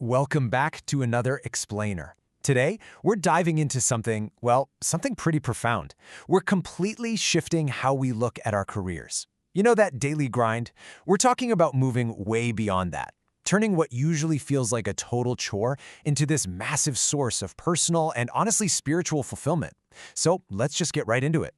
Welcome back to another Explainer. Today, we're diving into something, well, something pretty profound. We're completely shifting how we look at our careers. You know that daily grind? We're talking about moving way beyond that, turning what usually feels like a total chore into this massive source of personal and honestly spiritual fulfillment. So let's just get right into it.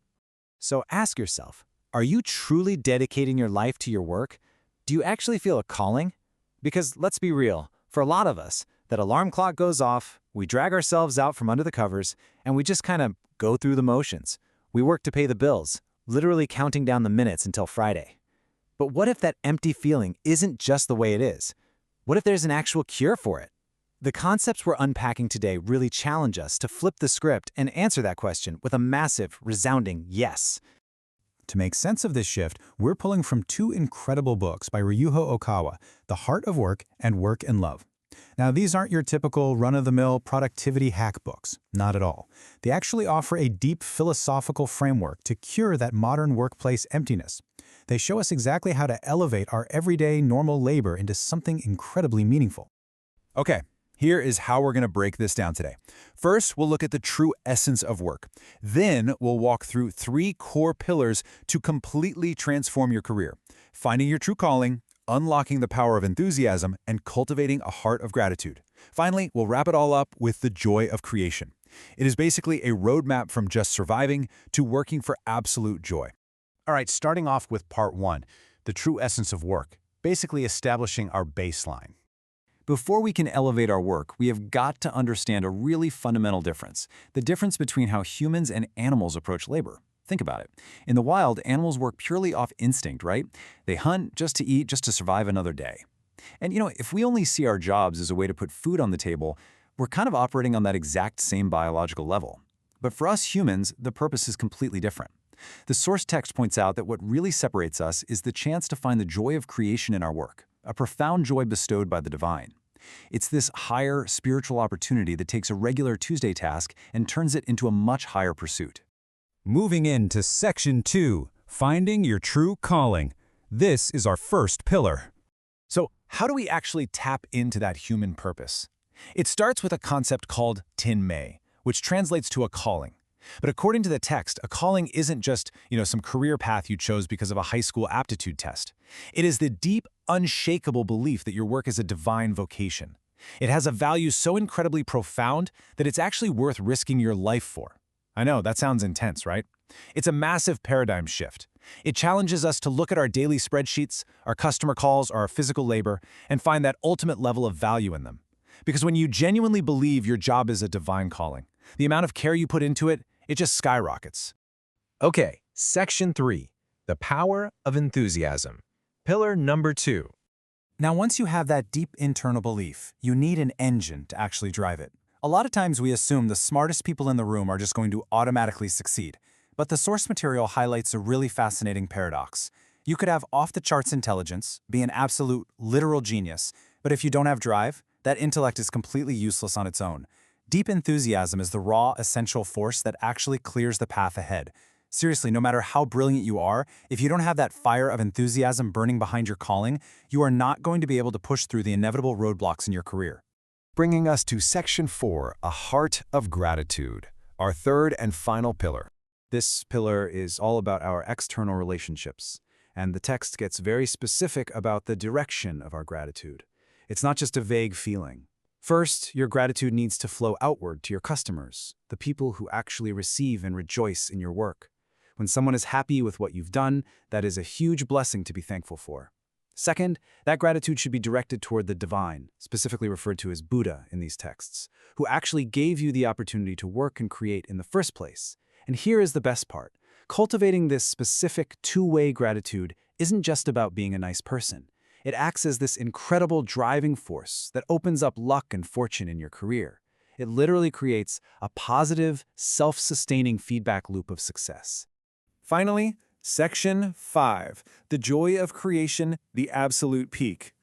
So ask yourself, are you truly dedicating your life to your work? Do you actually feel a calling? Because let's be real, for a lot of us, that alarm clock goes off, we drag ourselves out from under the covers, and we just kind of go through the motions. We work to pay the bills, literally counting down the minutes until Friday. But what if that empty feeling isn't just the way it is? What if there's an actual cure for it? The concepts we're unpacking today really challenge us to flip the script and answer that question with a massive, resounding yes. To make sense of this shift, we're pulling from two incredible books by Ryuho Okawa, The Heart of Work and Work and Love. Now, these aren't your typical run-of-the-mill productivity hack books, not at all. They actually offer a deep philosophical framework to cure that modern workplace emptiness. They show us exactly how to elevate our everyday normal labor into something incredibly meaningful. Okay, here is how we're going to break this down today. First, we'll look at the true essence of work. Then, we'll walk through 3 core pillars to completely transform your career: finding your true calling, unlocking the power of enthusiasm, and cultivating a heart of gratitude. Finally, we'll wrap it all up with the joy of creation. It is basically a roadmap from just surviving to working for absolute joy. All right, starting off with part 1, the true essence of work, basically establishing our baseline. Before we can elevate our work, we have got to understand a really fundamental difference: the difference between how humans and animals approach labor. Think about it. In the wild, animals work purely off instinct, right? They hunt just to eat, just to survive another day. And if we only see our jobs as a way to put food on the table, we're kind of operating on that exact same biological level. But for us humans, the purpose is completely different. The source text points out that what really separates us is the chance to find the joy of creation in our work, a profound joy bestowed by the divine. It's this higher spiritual opportunity that takes a regular Tuesday task and turns it into a much higher pursuit. Moving into Section 2, Finding Your True Calling. This is our first pillar. So, how do we actually tap into that human purpose? It starts with a concept called tinmay, which translates to a calling. But according to the text, a calling isn't just, some career path you chose because of a high school aptitude test. It is the deep, unshakable belief that your work is a divine vocation. It has a value so incredibly profound that it's actually worth risking your life for. I know, that sounds intense, right? It's a massive paradigm shift. It challenges us to look at our daily spreadsheets, our customer calls, or our physical labor, and find that ultimate level of value in them. Because when you genuinely believe your job is a divine calling, the amount of care you put into it, it just skyrockets. Okay, Section 3, The Power of Enthusiasm. Pillar number 2. Now, once you have that deep internal belief, you need an engine to actually drive it. A lot of times we assume the smartest people in the room are just going to automatically succeed. But the source material highlights a really fascinating paradox. You could have off-the-charts intelligence, be an absolute, literal genius, but if you don't have drive, that intellect is completely useless on its own. Deep enthusiasm is the raw, essential force that actually clears the path ahead. Seriously, no matter how brilliant you are, if you don't have that fire of enthusiasm burning behind your calling, you are not going to be able to push through the inevitable roadblocks in your career. Bringing us to Section 4, a heart of gratitude, our third and final pillar. This pillar is all about our external relationships, and the text gets very specific about the direction of our gratitude. It's not just a vague feeling. First, your gratitude needs to flow outward to your customers, the people who actually receive and rejoice in your work. When someone is happy with what you've done, that is a huge blessing to be thankful for. Second, that gratitude should be directed toward the divine, specifically referred to as Buddha in these texts, who actually gave you the opportunity to work and create in the first place. And here is the best part. Cultivating this specific two-way gratitude isn't just about being a nice person. It acts as this incredible driving force that opens up luck and fortune in your career. It literally creates a positive, self-sustaining feedback loop of success. Finally, Section 5, the joy of creation, the absolute peak.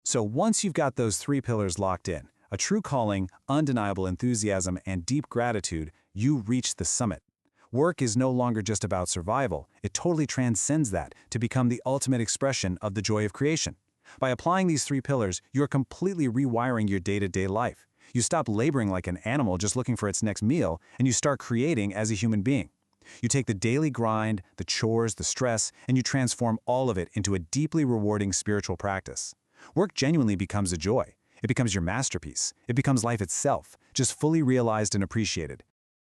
So once you've got those 3 pillars locked in, a true calling, undeniable enthusiasm, and deep gratitude, you reach the summit. Work is no longer just about survival. It totally transcends that to become the ultimate expression of the joy of creation. By applying these 3 pillars, you're completely rewiring your day-to-day life. You stop laboring like an animal just looking for its next meal, and you start creating as a human being. You take the daily grind, the chores, the stress, and you transform all of it into a deeply rewarding spiritual practice. Work genuinely becomes a joy. It becomes your masterpiece. It becomes life itself, just fully realized and appreciated.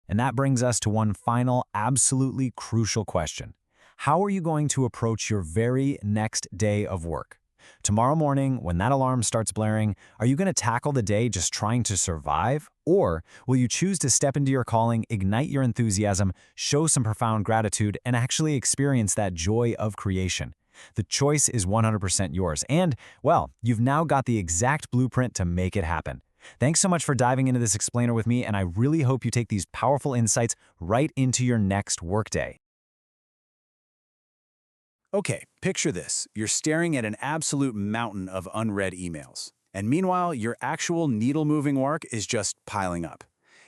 And that brings us to one final, absolutely crucial question. How are you going to approach your very next day of work? Tomorrow morning, when that alarm starts blaring, are you going to tackle the day just trying to survive? Or will you choose to step into your calling, ignite your enthusiasm, show some profound gratitude, and actually experience that joy of creation? The choice is 100% yours. And, well, you've now got the exact blueprint to make it happen. Thanks so much for diving into this explainer with me, and I really hope you take these powerful insights right into your next workday. Okay, picture this. You're staring at an absolute mountain of unread emails. And meanwhile, your actual needle-moving work is just piling up.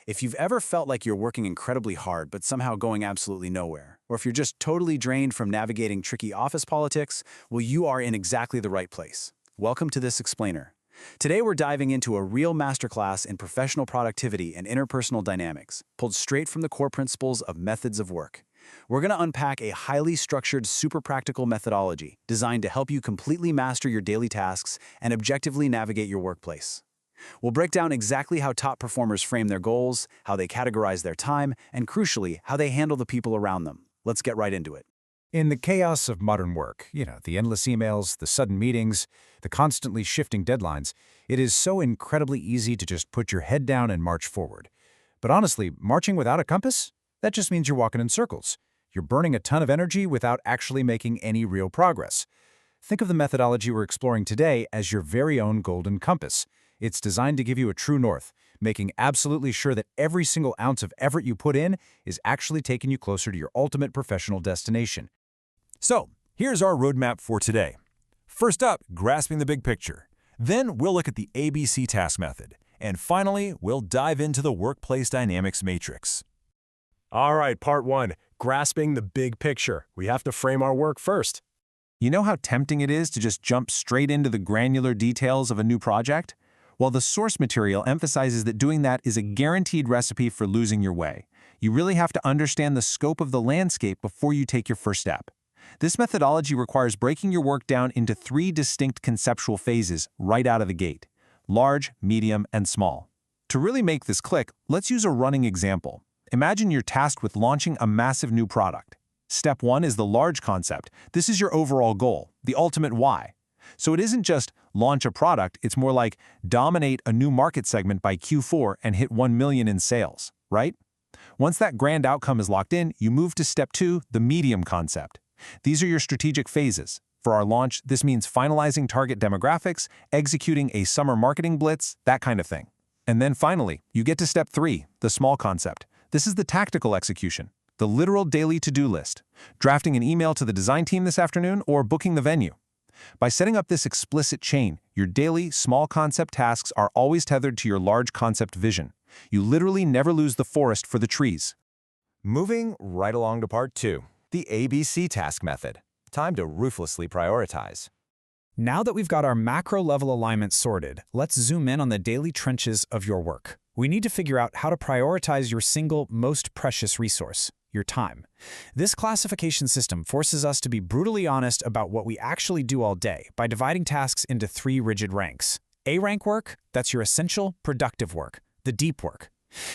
If you've ever felt like you're working incredibly hard but somehow going absolutely nowhere, or if you're just totally drained from navigating tricky office politics, well, you are in exactly the right place. Welcome to this explainer. Today we're diving into a real masterclass in professional productivity and interpersonal dynamics, pulled straight from the core principles of methods of work. We're going to unpack a highly structured, super practical methodology designed to help you completely master your daily tasks and objectively navigate your workplace. We'll break down exactly how top performers frame their goals, how they categorize their time, and crucially, how they handle the people around them. Let's get right into it. In the chaos of modern work, the endless emails, the sudden meetings, the constantly shifting deadlines, it is so incredibly easy to just put your head down and march forward. But honestly, marching without a compass? That just means you're walking in circles. You're burning a ton of energy without actually making any real progress. Think of the methodology we're exploring today as your very own golden compass. It's designed to give you a true north, making absolutely sure that every single ounce of effort you put in is actually taking you closer to your ultimate professional destination. So, here's our roadmap for today. First up, grasping the big picture. Then we'll look at the ABC task method. And finally, we'll dive into the workplace dynamics matrix. All right, part 1, grasping the big picture. We have to frame our work first. You know how tempting it is to just jump straight into the granular details of a new project? Well, the source material emphasizes that doing that is a guaranteed recipe for losing your way. You really have to understand the scope of the landscape before you take your first step. This methodology requires breaking your work down into 3 distinct conceptual phases right out of the gate: large, medium, and small. To really make this click, let's use a running example. Imagine you're tasked with launching a massive new product. Step 1 is the large concept. This is your overall goal, the ultimate why. So it isn't just launch a product, it's more like dominate a new market segment by Q4 and hit 1 million in sales, right? Once that grand outcome is locked in, you move to step 2, the medium concept. These are your strategic phases. For our launch, this means finalizing target demographics, executing a summer marketing blitz, that kind of thing. And then finally, you get to step 3, the small concept. This is the tactical execution, the literal daily to-do list, drafting an email to the design team this afternoon or booking the venue. By setting up this explicit chain, your daily, small concept tasks are always tethered to your large concept vision. You literally never lose the forest for the trees. Moving right along to part 2, the ABC task method. Time to ruthlessly prioritize. Now that we've got our macro-level alignment sorted, let's zoom in on the daily trenches of your work. We need to figure out how to prioritize your single most precious resource, your time. This classification system forces us to be brutally honest about what we actually do all day by dividing tasks into 3 rigid ranks. A rank work, that's your essential, productive work, the deep work.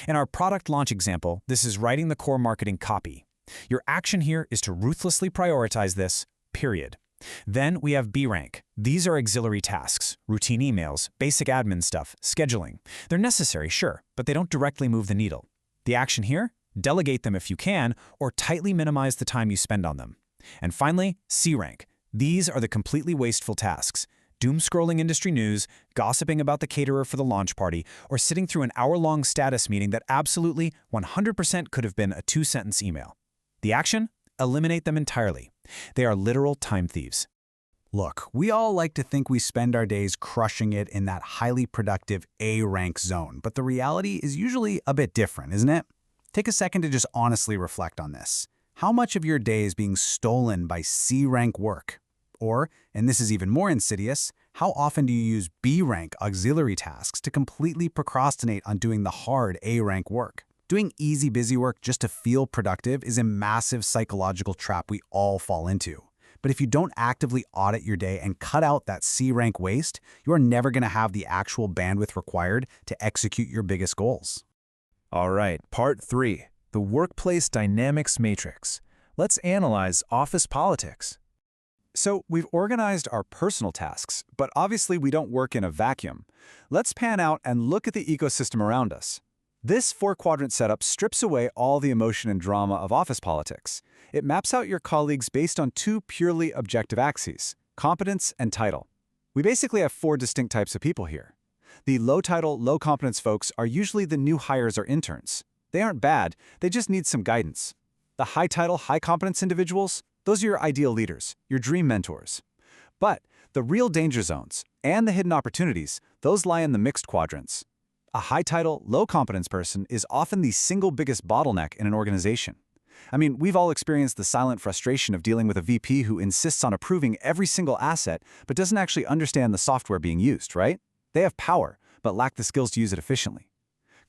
In our product launch example, this is writing the core marketing copy. Your action here is to ruthlessly prioritize this, period. Then we have B rank. These are auxiliary tasks, routine emails, basic admin stuff, scheduling. They're necessary, sure, but they don't directly move the needle. The action here? Delegate them if you can, or tightly minimize the time you spend on them. And finally, C rank. These are the completely wasteful tasks. Doom-scrolling industry news, gossiping about the caterer for the launch party, or sitting through an hour-long status meeting that absolutely 100% could have been a 2-sentence email. The action? Eliminate them entirely. They are literal time thieves. Look, we all like to think we spend our days crushing it in that highly productive A-rank zone, but the reality is usually a bit different, isn't it? Take a second to just honestly reflect on this. How much of your day is being stolen by C-rank work? Or, and this is even more insidious, How often do you use B-rank auxiliary tasks to completely procrastinate on doing the hard A-rank work? Doing easy, busy work just to feel productive is a massive psychological trap we all fall into. But if you don't actively audit your day and cut out that C-rank waste, you are never going to have the actual bandwidth required to execute your biggest goals. All right, part 3, the workplace dynamics matrix. Let's analyze office politics. So we've organized our personal tasks, but obviously we don't work in a vacuum. Let's pan out and look at the ecosystem around us. This 4-quadrant setup strips away all the emotion and drama of office politics. It maps out your colleagues based on 2 purely objective axes, competence and title. We basically have 4 distinct types of people here. The low-title, low-competence folks are usually the new hires or interns. They aren't bad, they just need some guidance. The high-title, high-competence individuals, those are your ideal leaders, your dream mentors. But the real danger zones and the hidden opportunities, those lie in the mixed quadrants. A high-title, low-competence person is often the single biggest bottleneck in an organization. I mean, we've all experienced the silent frustration of dealing with a VP who insists on approving every single asset but doesn't actually understand the software being used, right? They have power, but lack the skills to use it efficiently.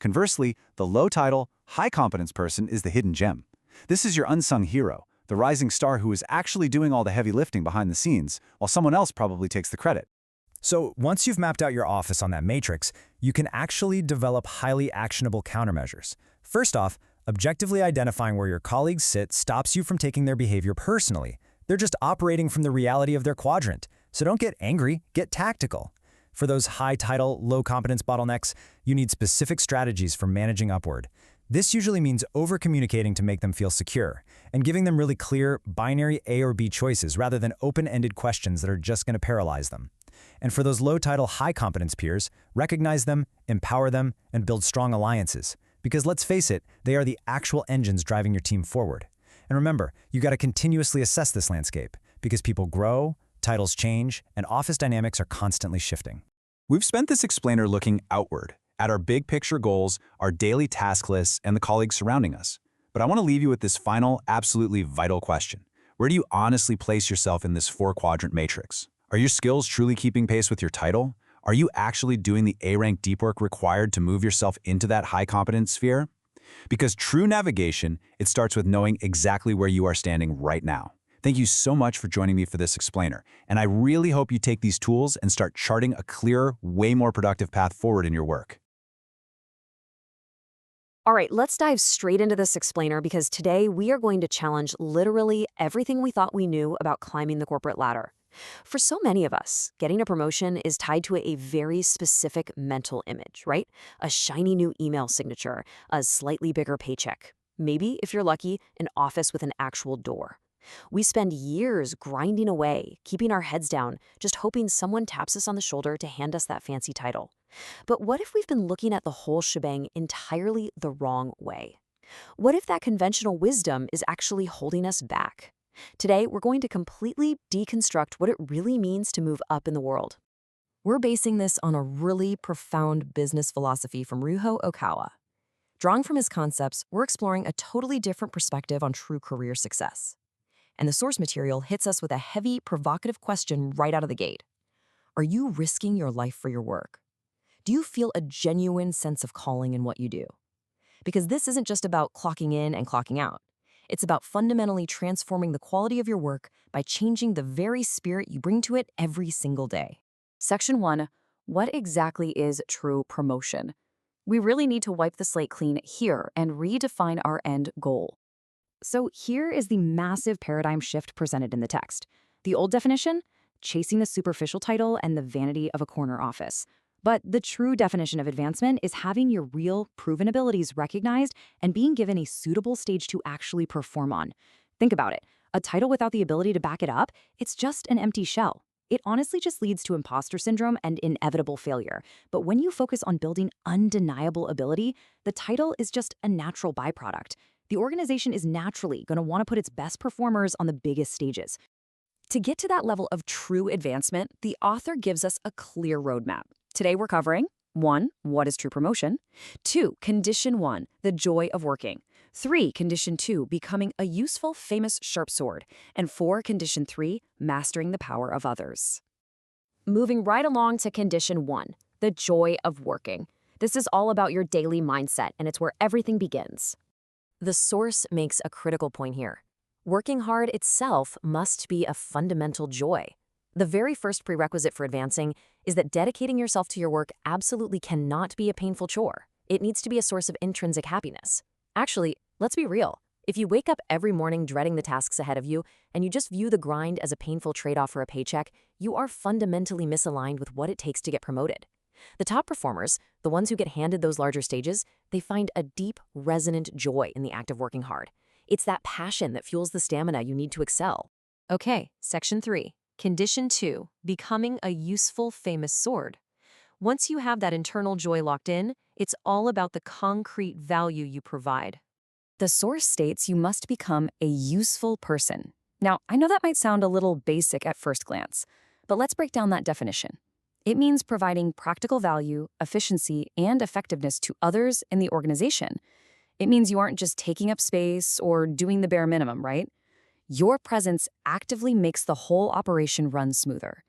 Conversely, the low-title, high-competence person is the hidden gem. This is your unsung hero, the rising star who is actually doing all the heavy lifting behind the scenes, while someone else probably takes the credit. So once you've mapped out your office on that matrix, you can actually develop highly actionable countermeasures. First off, objectively identifying where your colleagues sit stops you from taking their behavior personally. They're just operating from the reality of their quadrant. So don't get angry, get tactical. For those high-title, low-competence bottlenecks, you need specific strategies for managing upward. This usually means over-communicating to make them feel secure, and giving them really clear, binary A or B choices rather than open-ended questions that are just going to paralyze them. And for those low-title, high-competence peers, recognize them, empower them, and build strong alliances. Because let's face it, they are the actual engines driving your team forward. And remember, you got to continuously assess this landscape, because people grow, titles change, and office dynamics are constantly shifting. We've spent this explainer looking outward, at our big picture goals, our daily task lists, and the colleagues surrounding us. But I want to leave you with this final, absolutely vital question. Where do you honestly place yourself in this 4-quadrant matrix? Are your skills truly keeping pace with your title? Are you actually doing the A-rank deep work required to move yourself into that high-competence sphere? Because true navigation, it starts with knowing exactly where you are standing right now. Thank you so much for joining me for this explainer, and I really hope you take these tools and start charting a clearer, way more productive path forward in your work. All right, let's dive straight into this explainer because today we are going to challenge literally everything we thought we knew about climbing the corporate ladder. For so many of us, getting a promotion is tied to a very specific mental image, right? A shiny new email signature, a slightly bigger paycheck. Maybe, if you're lucky, an office with an actual door. We spend years grinding away, keeping our heads down, just hoping someone taps us on the shoulder to hand us that fancy title. But what if we've been looking at the whole shebang entirely the wrong way? What if that conventional wisdom is actually holding us back? Today, we're going to completely deconstruct what it really means to move up in the world. We're basing this on a really profound business philosophy from Ryuho Okawa. Drawing from his concepts, we're exploring a totally different perspective on true career success. And the source material hits us with a heavy, provocative question right out of the gate. Are you risking your life for your work? Do you feel a genuine sense of calling in what you do? Because this isn't just about clocking in and clocking out. It's about fundamentally transforming the quality of your work by changing the very spirit you bring to it every single day. Section 1. What exactly is true promotion? We really need to wipe the slate clean here and redefine our end goal. So here is the massive paradigm shift presented in the text. The old definition? Chasing the superficial title and the vanity of a corner office. But the true definition of advancement is having your real, proven abilities recognized and being given a suitable stage to actually perform on. Think about it. A title without the ability to back it up, it's just an empty shell. It honestly just leads to imposter syndrome and inevitable failure. But when you focus on building undeniable ability, the title is just a natural byproduct. The organization is naturally going to want to put its best performers on the biggest stages. To get to that level of true advancement, the author gives us a clear roadmap. Today we're covering 1. What is true promotion? 2. Condition 1. The joy of working. 3. Condition 2. Becoming a useful, famous, sharp sword. And 4. Condition 3. Mastering the power of others. Moving right along to condition 1, the joy of working. This is all about your daily mindset, and it's where everything begins. The source makes a critical point here. Working hard itself must be a fundamental joy. The very first prerequisite for advancing is that dedicating yourself to your work absolutely cannot be a painful chore. It needs to be a source of intrinsic happiness. Actually, let's be real. If you wake up every morning dreading the tasks ahead of you, and you just view the grind as a painful trade-off for a paycheck, you are fundamentally misaligned with what it takes to get promoted. The top performers, the ones who get handed those larger stages, they find a deep, resonant joy in the act of working hard. It's that passion that fuels the stamina you need to excel. Okay, section 3. Condition 2, becoming a useful, famous sword. Once you have that internal joy locked in, it's all about the concrete value you provide. The source states you must become a useful person. Now, I know that might sound a little basic at first glance, but let's break down that definition. It means providing practical value, efficiency, and effectiveness to others in the organization. It means you aren't just taking up space or doing the bare minimum, right? Your presence actively makes the whole operation run smoother.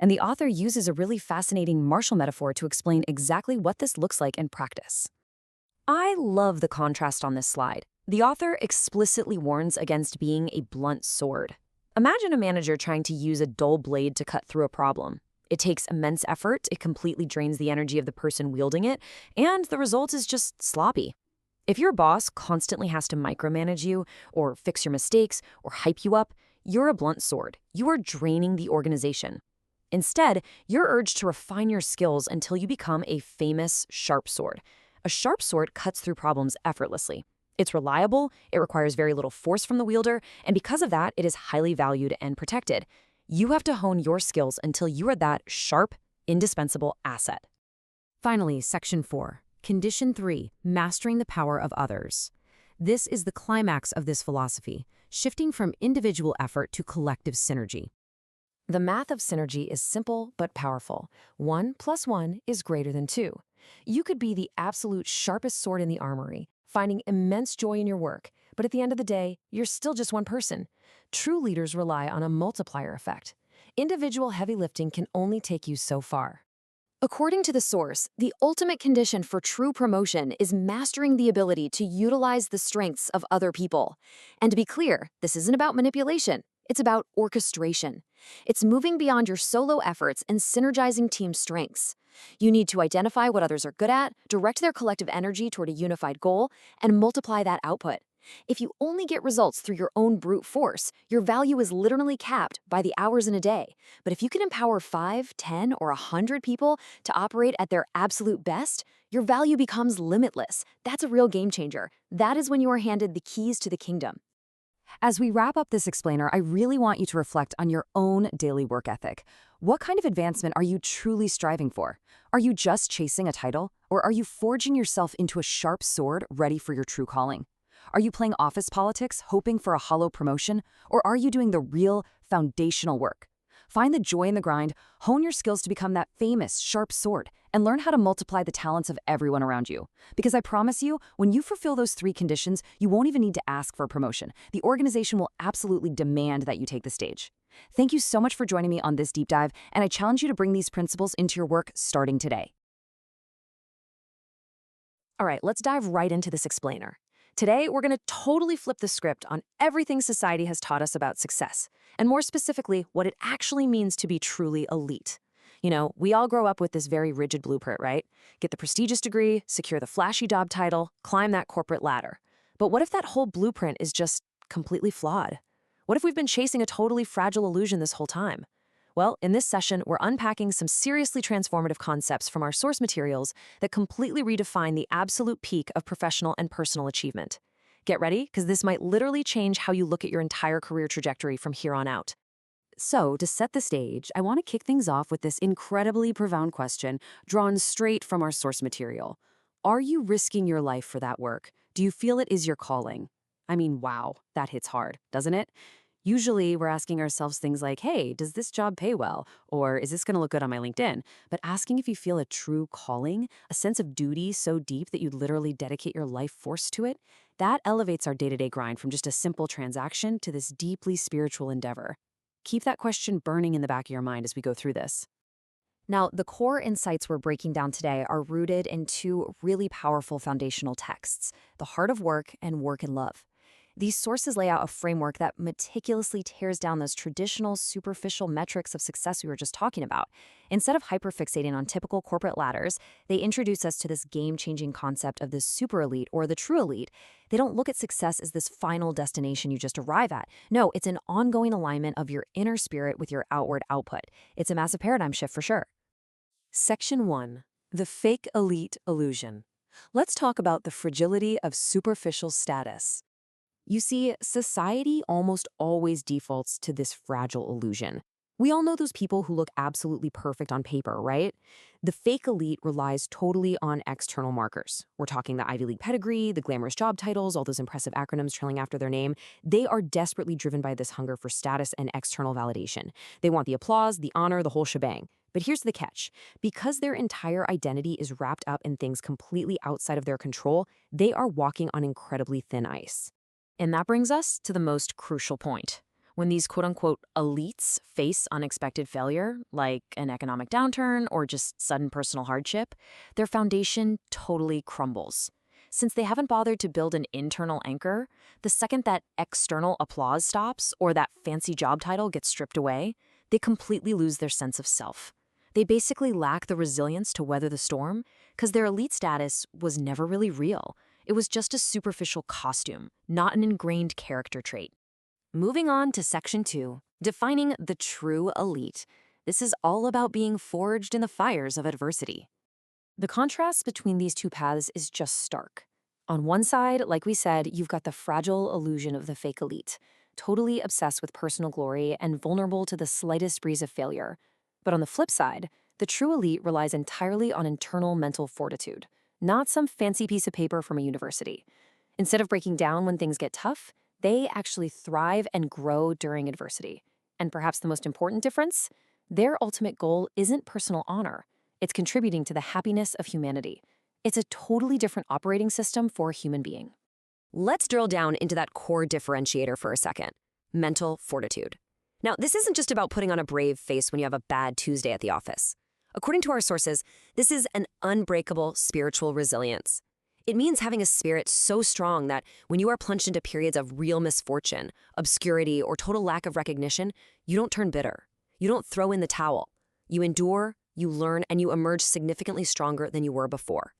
And the author uses a really fascinating martial metaphor to explain exactly what this looks like in practice. I love the contrast on this slide. The author explicitly warns against being a blunt sword. Imagine a manager trying to use a dull blade to cut through a problem. It takes immense effort, it completely drains the energy of the person wielding it, and the result is just sloppy. If your boss constantly has to micromanage you, or fix your mistakes, or hype you up, you're a blunt sword. You are draining the organization. Instead, you're urged to refine your skills until you become a famous sharp sword. A sharp sword cuts through problems effortlessly. It's reliable, it requires very little force from the wielder, and because of that, it is highly valued and protected. You have to hone your skills until you are that sharp, indispensable asset. Finally, section 4, condition 3, mastering the power of others. This is the climax of this philosophy, shifting from individual effort to collective synergy. The math of synergy is simple but powerful. 1 + 1 is greater than 2. You could be the absolute sharpest sword in the armory, finding immense joy in your work, but at the end of the day, you're still just one person. True leaders rely on a multiplier effect. Individual heavy lifting can only take you so far. According to the source, the ultimate condition for true promotion is mastering the ability to utilize the strengths of other people. And to be clear, this isn't about manipulation. It's about orchestration. It's moving beyond your solo efforts and synergizing team strengths. You need to identify what others are good at, direct their collective energy toward a unified goal, and multiply that output. If you only get results through your own brute force, your value is literally capped by the hours in a day. But if you can empower 5, 10, or 100 people to operate at their absolute best, your value becomes limitless. That's a real game changer. That is when you are handed the keys to the kingdom. As we wrap up this explainer, I really want you to reflect on your own daily work ethic. What kind of advancement are you truly striving for? Are you just chasing a title? Or are you forging yourself into a sharp sword ready for your true calling? Are you playing office politics, hoping for a hollow promotion? Or are you doing the real, foundational work? Find the joy in the grind, hone your skills to become that famous, sharp sword, and learn how to multiply the talents of everyone around you. Because I promise you, when you fulfill those 3 conditions, you won't even need to ask for a promotion. The organization will absolutely demand that you take the stage. Thank you so much for joining me on this deep dive, and I challenge you to bring these principles into your work starting today. All right, let's dive right into this explainer. Today, we're going to totally flip the script on everything society has taught us about success, and more specifically, what it actually means to be truly elite. You know, we all grow up with this very rigid blueprint, right? Get the prestigious degree, secure the flashy job title, climb that corporate ladder. But what if that whole blueprint is just completely flawed? What if we've been chasing a totally fragile illusion this whole time? Well, in this session, we're unpacking some seriously transformative concepts from our source materials that completely redefine the absolute peak of professional and personal achievement. Get ready, because this might literally change how you look at your entire career trajectory from here on out. So, to set the stage, I want to kick things off with this incredibly profound question drawn straight from our source material. Are you risking your life for that work? Do you feel it is your calling? I mean, wow, that hits hard, doesn't it? Usually, we're asking ourselves things like, hey, does this job pay well? Or is this going to look good on my LinkedIn? But asking if you feel a true calling, a sense of duty so deep that you'd literally dedicate your life force to it, that elevates our day-to-day grind from just a simple transaction to this deeply spiritual endeavor. Keep that question burning in the back of your mind as we go through this. Now, the core insights we're breaking down today are rooted in two really powerful foundational texts, The Heart of Work and Work and Love. These sources lay out a framework that meticulously tears down those traditional, superficial metrics of success we were just talking about. Instead of hyperfixating on typical corporate ladders, they introduce us to this game-changing concept of the super elite or the true elite. They don't look at success as this final destination you just arrive at. No, it's an ongoing alignment of your inner spirit with your outward output. It's a massive paradigm shift for sure. Section 1. The Fake Elite Illusion. Let's talk about the fragility of superficial status. You see, society almost always defaults to this fragile illusion. We all know those people who look absolutely perfect on paper, right? The fake elite relies totally on external markers. We're talking the Ivy League pedigree, the glamorous job titles, all those impressive acronyms trailing after their name. They are desperately driven by this hunger for status and external validation. They want the applause, the honor, the whole shebang. But here's the catch. Because their entire identity is wrapped up in things completely outside of their control, they are walking on incredibly thin ice. And that brings us to the most crucial point. When these quote-unquote elites face unexpected failure, like an economic downturn or just sudden personal hardship, their foundation totally crumbles. Since they haven't bothered to build an internal anchor, the second that external applause stops or that fancy job title gets stripped away, they completely lose their sense of self. They basically lack the resilience to weather the storm because their elite status was never really real. It was just a superficial costume, not an ingrained character trait. Moving on to Section 2, defining the true elite. This is all about being forged in the fires of adversity. The contrast between these two paths is just stark. On one side, like we said, you've got the fragile illusion of the fake elite, totally obsessed with personal glory and vulnerable to the slightest breeze of failure. But on the flip side, the true elite relies entirely on internal mental fortitude, not some fancy piece of paper from a university. Instead of breaking down when things get tough, they actually thrive and grow during adversity. And perhaps the most important difference? Their ultimate goal isn't personal honor. It's contributing to the happiness of humanity. It's a totally different operating system for a human being. Let's drill down into that core differentiator for a second. Mental fortitude. Now, this isn't just about putting on a brave face when you have a bad Tuesday at the office. According to our sources, this is an unbreakable spiritual resilience. It means having a spirit so strong that when you are plunged into periods of real misfortune, obscurity, or total lack of recognition, you don't turn bitter. You don't throw in the towel. You endure, you learn, and you emerge significantly stronger than you were before.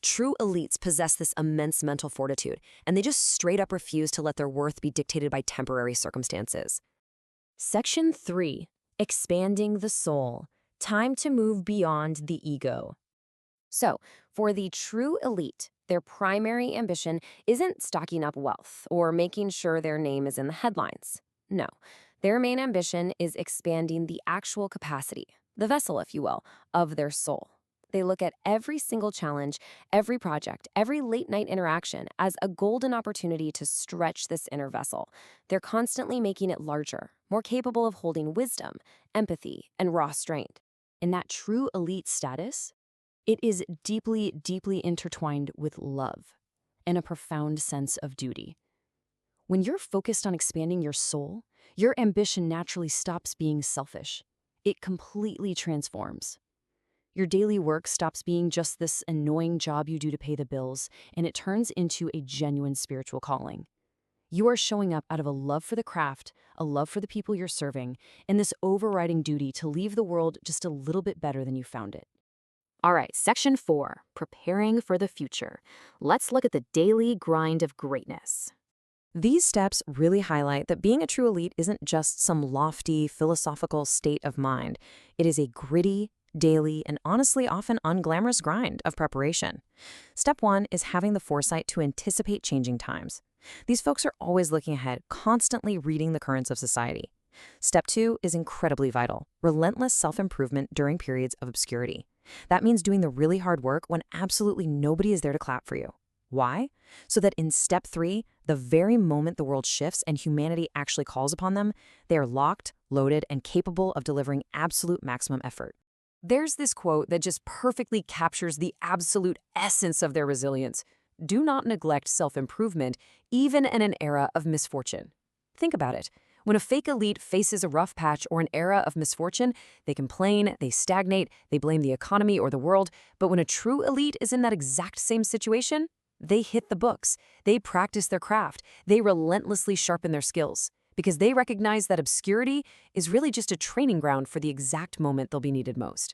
True elites possess this immense mental fortitude, and they just straight up refuse to let their worth be dictated by temporary circumstances. Section 3. Expanding the soul. Time to move beyond the ego. So, for the true elite, their primary ambition isn't stocking up wealth or making sure their name is in the headlines. No, their main ambition is expanding the actual capacity, the vessel, if you will, of their soul. They look at every single challenge, every project, every late-night interaction as a golden opportunity to stretch this inner vessel. They're constantly making it larger, more capable of holding wisdom, empathy, and raw strength. In that true elite status, it is deeply, deeply intertwined with love and a profound sense of duty. When you're focused on expanding your soul, your ambition naturally stops being selfish. It completely transforms. Your daily work stops being just this annoying job you do to pay the bills, and it turns into a genuine spiritual calling. You are showing up out of a love for the craft, a love for the people you're serving, and this overriding duty to leave the world just a little bit better than you found it. All right, Section 4, preparing for the future. Let's look at the daily grind of greatness. These steps really highlight that being a true elite isn't just some lofty, philosophical state of mind. It is a gritty, daily, and honestly often unglamorous grind of preparation. Step 1 is having the foresight to anticipate changing times. These folks are always looking ahead, constantly reading the currents of society. Step 2 is incredibly vital, relentless self-improvement during periods of obscurity. That means doing the really hard work when absolutely nobody is there to clap for you. Why? So that in Step 3, the very moment the world shifts and humanity actually calls upon them, they are locked, loaded, and capable of delivering absolute maximum effort. There's this quote that just perfectly captures the absolute essence of their resilience. Do not neglect self-improvement, even in an era of misfortune. Think about it. When a fake elite faces a rough patch or an era of misfortune, they complain, they stagnate, they blame the economy or the world. But when a true elite is in that exact same situation, they hit the books, they practice their craft, they relentlessly sharpen their skills, because they recognize that obscurity is really just a training ground for the exact moment they'll be needed most.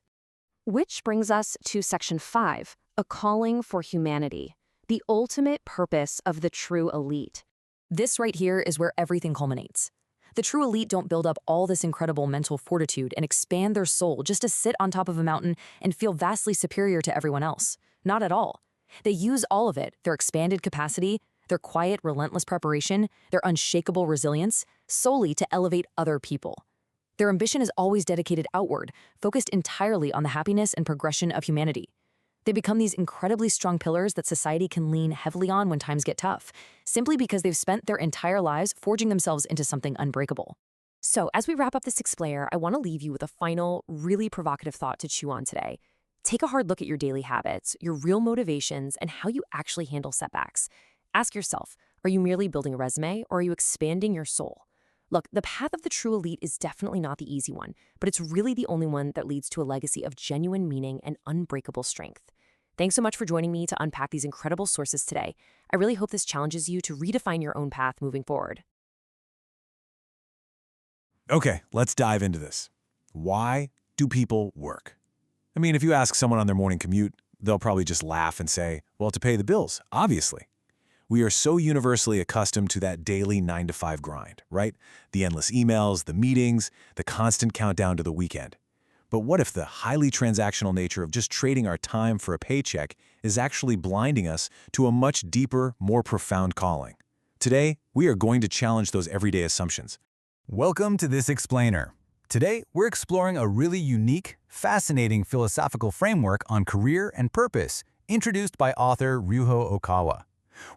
Which brings us to Section 5, a calling for humanity, the ultimate purpose of the true elite. This right here is where everything culminates. The true elite don't build up all this incredible mental fortitude and expand their soul just to sit on top of a mountain and feel vastly superior to everyone else. Not at all. They use all of it, their expanded capacity, their quiet, relentless preparation, their unshakable resilience, solely to elevate other people. Their ambition is always dedicated outward, focused entirely on the happiness and progression of humanity. They become these incredibly strong pillars that society can lean heavily on when times get tough, simply because they've spent their entire lives forging themselves into something unbreakable. So, as we wrap up this explainer, I want to leave you with a final, really provocative thought to chew on today. Take a hard look at your daily habits, your real motivations, and how you actually handle setbacks. Ask yourself, are you merely building a resume, or are you expanding your soul? Look, the path of the true elite is definitely not the easy one, but it's really the only one that leads to a legacy of genuine meaning and unbreakable strength. Thanks so much for joining me to unpack these incredible sources today. I really hope this challenges you to redefine your own path moving forward. Okay, let's dive into this. Why do people work? I mean, if you ask someone on their morning commute, they'll probably just laugh and say, well, to pay the bills, obviously. We are so universally accustomed to that daily 9-to-5 grind, right? The endless emails, the meetings, the constant countdown to the weekend. But what if the highly transactional nature of just trading our time for a paycheck is actually blinding us to a much deeper, more profound calling? Today, we are going to challenge those everyday assumptions. Welcome to this explainer. Today, we're exploring a really unique, fascinating philosophical framework on career and purpose, introduced by author Ryuho Okawa.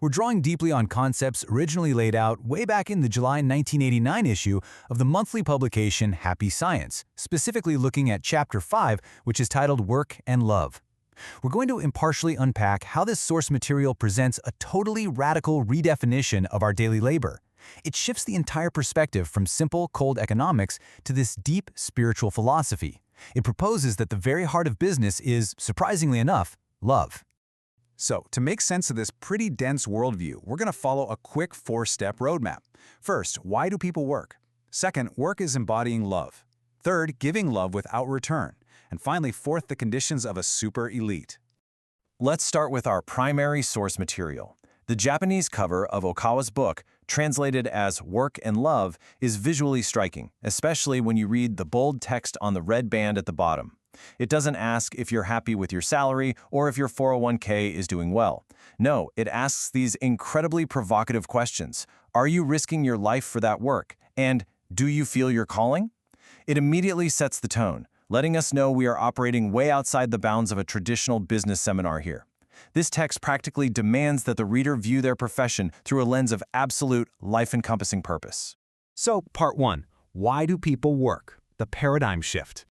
We're drawing deeply on concepts originally laid out way back in the July 1989 issue of the monthly publication Happy Science, specifically looking at Chapter 5, which is titled Work and Love. We're going to impartially unpack how this source material presents a totally radical redefinition of our daily labor. It shifts the entire perspective from simple, cold economics to this deep spiritual philosophy. It proposes that the very heart of business is, surprisingly enough, love. So, to make sense of this pretty dense worldview, we're going to follow a quick 4-step roadmap. First, why do people work? Second, work is embodying love. Third, giving love without return. And finally, fourth, the conditions of a super elite. Let's start with our primary source material. The Japanese cover of Okawa's book, translated as Work and Love, is visually striking, especially when you read the bold text on the red band at the bottom. It doesn't ask if you're happy with your salary or if your 401k is doing well. No, it asks these incredibly provocative questions. Are you risking your life for that work? And do you feel your calling? It immediately sets the tone, letting us know we are operating way outside the bounds of a traditional business seminar here. This text practically demands that the reader view their profession through a lens of absolute, life-encompassing purpose. So, part 1. Why do people work? The paradigm shift.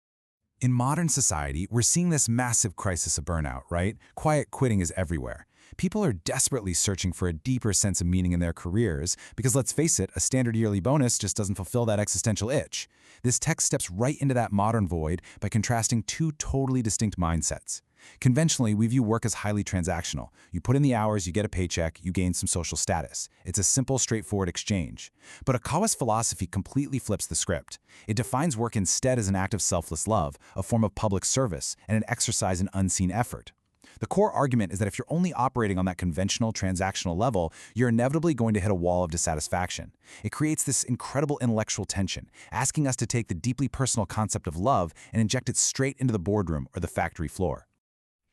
In modern society, we're seeing this massive crisis of burnout, right? Quiet quitting is everywhere. People are desperately searching for a deeper sense of meaning in their careers because, let's face it, a standard yearly bonus just doesn't fulfill that existential itch. This text steps right into that modern void by contrasting two totally distinct mindsets. Conventionally, we view work as highly transactional. You put in the hours, you get a paycheck, you gain some social status. It's a simple, straightforward exchange. But Okawa's philosophy completely flips the script. It defines work instead as an act of selfless love, a form of public service, and an exercise in unseen effort. The core argument is that if you're only operating on that conventional transactional level, you're inevitably going to hit a wall of dissatisfaction. It creates this incredible intellectual tension, asking us to take the deeply personal concept of love and inject it straight into the boardroom or the factory floor.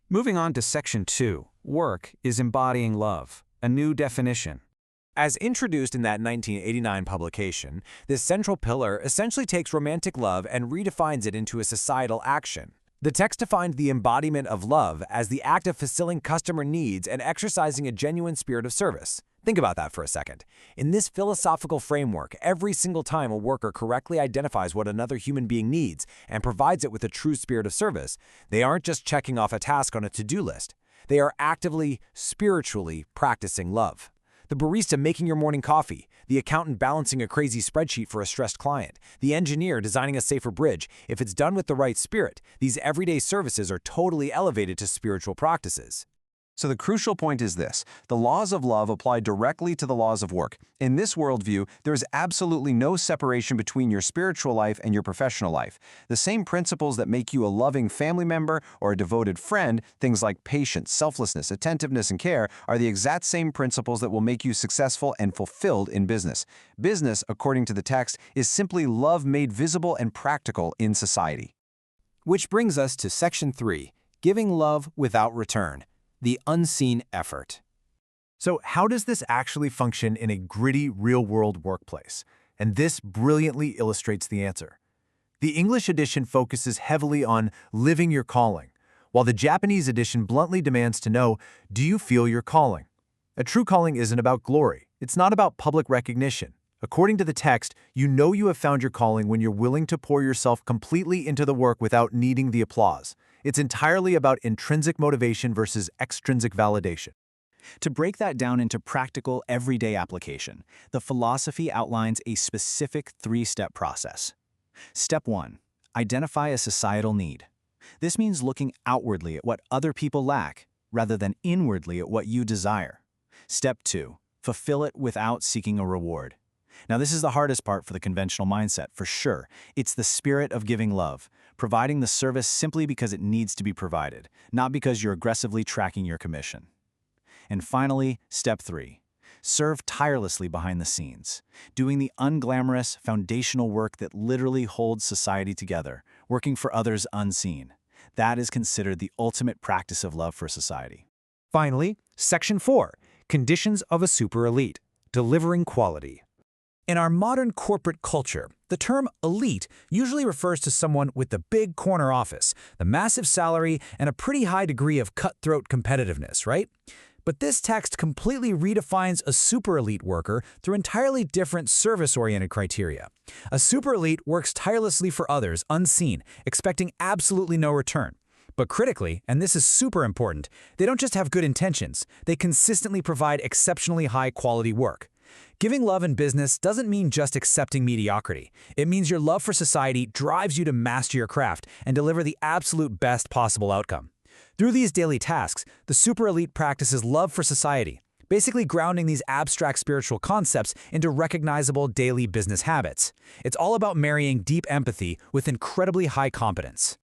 Moving on to Section 2. Work is embodying love. A new definition. As introduced in that 1989 publication, this central pillar essentially takes romantic love and redefines it into a societal action. The text defined the embodiment of love as the act of fulfilling customer needs and exercising a genuine spirit of service. Think about that for a second. In this philosophical framework, every single time a worker correctly identifies what another human being needs and provides it with a true spirit of service, they aren't just checking off a task on a to-do list. They are actively, spiritually practicing love. The barista making your morning coffee, the accountant balancing a crazy spreadsheet for a stressed client, the engineer designing a safer bridge. If it's done with the right spirit, these everyday services are totally elevated to spiritual practices. So the crucial point is this: the laws of love apply directly to the laws of work. In this worldview, there is absolutely no separation between your spiritual life and your professional life. The same principles that make you a loving family member or a devoted friend, things like patience, selflessness, attentiveness, and care, are the exact same principles that will make you successful and fulfilled in business. Business, according to the text, is simply love made visible and practical in society. Which brings us to Section 3, Giving Love Without Return. The unseen effort. So how does this actually function in a gritty, real-world workplace? And this brilliantly illustrates the answer. The English edition focuses heavily on living your calling, while the Japanese edition bluntly demands to know, do you feel your calling? A true calling isn't about glory. It's not about public recognition. According to the text, you know you have found your calling when you're willing to pour yourself completely into the work without needing the applause. It's entirely about intrinsic motivation versus extrinsic validation. To break that down into practical, everyday application, the philosophy outlines a specific three-step process. Step 1. Identify a societal need. This means looking outwardly at what other people lack, rather than inwardly at what you desire. Step 2. Fulfill it without seeking a reward. Now, this is the hardest part for the conventional mindset, for sure. It's the spirit of giving love, providing the service simply because it needs to be provided, not because you're aggressively tracking your commission. And finally, Step 3. Serve tirelessly behind the scenes, doing the unglamorous, foundational work that literally holds society together, working for others unseen. That is considered the ultimate practice of love for society. Finally, Section 4, Conditions of a Super Elite, Delivering Quality. In our modern corporate culture, the term elite usually refers to someone with the big corner office, the massive salary, and a pretty high degree of cutthroat competitiveness, right? But this text completely redefines a super elite worker through entirely different service-oriented criteria. A super elite works tirelessly for others, unseen, expecting absolutely no return. But critically, and this is super important, they don't just have good intentions, they consistently provide exceptionally high-quality work. Giving love in business doesn't mean just accepting mediocrity. It means your love for society drives you to master your craft and deliver the absolute best possible outcome. Through these daily tasks, the super elite practices love for society, basically grounding these abstract spiritual concepts into recognizable daily business habits. It's all about marrying deep empathy with incredibly high competence.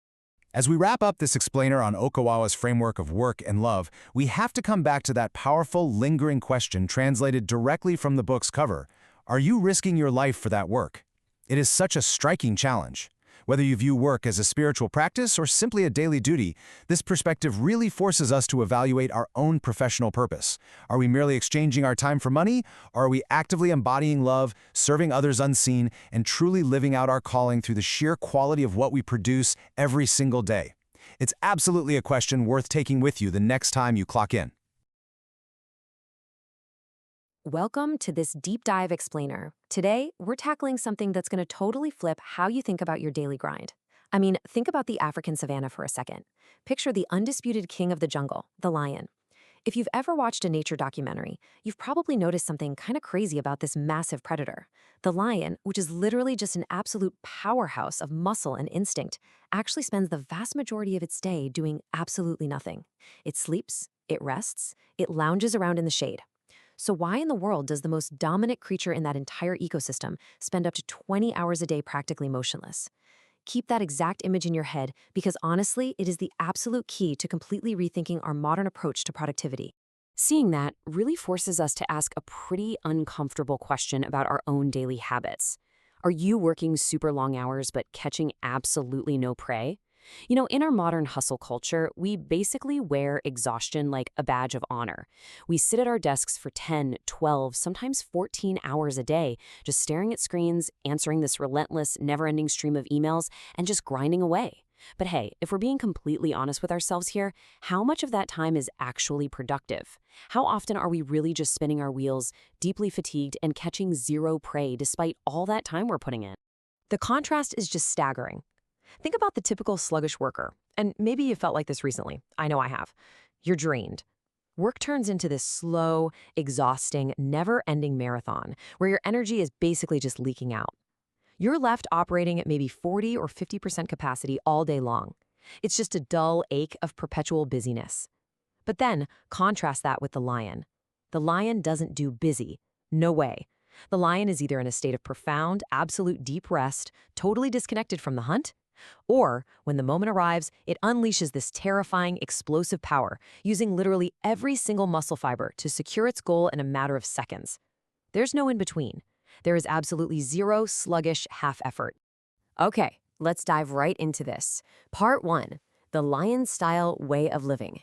As we wrap up this explainer on Okawa's framework of work and love, we have to come back to that powerful, lingering question translated directly from the book's cover. Are you risking your life for that work? It is such a striking challenge. Whether you view work as a spiritual practice or simply a daily duty, this perspective really forces us to evaluate our own professional purpose. Are we merely exchanging our time for money, or are we actively embodying love, serving others unseen, and truly living out our calling through the sheer quality of what we produce every single day? It's absolutely a question worth taking with you the next time you clock in. Welcome to this deep dive explainer. Today, we're tackling something that's going to totally flip how you think about your daily grind. I mean, think about the African savanna for a second. Picture the undisputed king of the jungle, the lion. If you've ever watched a nature documentary, you've probably noticed something kind of crazy about this massive predator. The lion, which is literally just an absolute powerhouse of muscle and instinct, actually spends the vast majority of its day doing absolutely nothing. It sleeps, it rests, it lounges around in the shade. So why in the world does the most dominant creature in that entire ecosystem spend up to 20 hours a day practically motionless? Keep that exact image in your head because honestly, it is the absolute key to completely rethinking our modern approach to productivity. Seeing that really forces us to ask a pretty uncomfortable question about our own daily habits. Are you working super long hours but catching absolutely no prey? You know, in our modern hustle culture, we basically wear exhaustion like a badge of honor. We sit at our desks for 10, 12, sometimes 14 hours a day, just staring at screens, answering this relentless, never-ending stream of emails, and just grinding away. But hey, if we're being completely honest with ourselves here, how much of that time is actually productive? How often are we really just spinning our wheels, deeply fatigued, and catching zero prey despite all that time we're putting in? The contrast is just staggering. Think about the typical sluggish worker, and maybe you felt like this recently. I know I have. You're drained. Work turns into this slow, exhausting, never-ending marathon where your energy is basically just leaking out. You're left operating at maybe 40 or 50% capacity all day long. It's just a dull ache of perpetual busyness. But then, contrast that with the lion. The lion doesn't do busy. No way. The lion is either in a state of profound, absolute deep rest, totally disconnected from the hunt, or, when the moment arrives, it unleashes this terrifying, explosive power, using literally every single muscle fiber to secure its goal in a matter of seconds. There's no in-between. There is absolutely zero sluggish half-effort. Okay, let's dive right into this. Part 1. The lion-style way of living.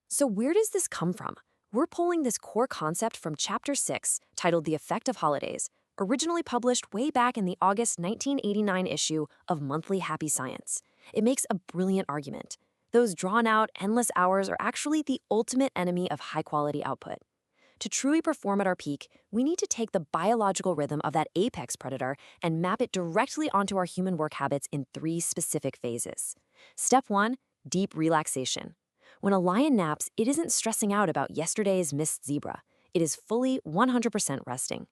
So where does this come from? We're pulling this core concept from Chapter 6, titled The Effect of Holidays, originally published way back in the August 1989 issue of Monthly Happy Science. It makes a brilliant argument. Those drawn-out, endless hours are actually the ultimate enemy of high-quality output. To truly perform at our peak, we need to take the biological rhythm of that apex predator and map it directly onto our human work habits in 3 specific phases. Step 1, deep relaxation. When a lion naps, it isn't stressing out about yesterday's missed zebra. It is fully 100% resting.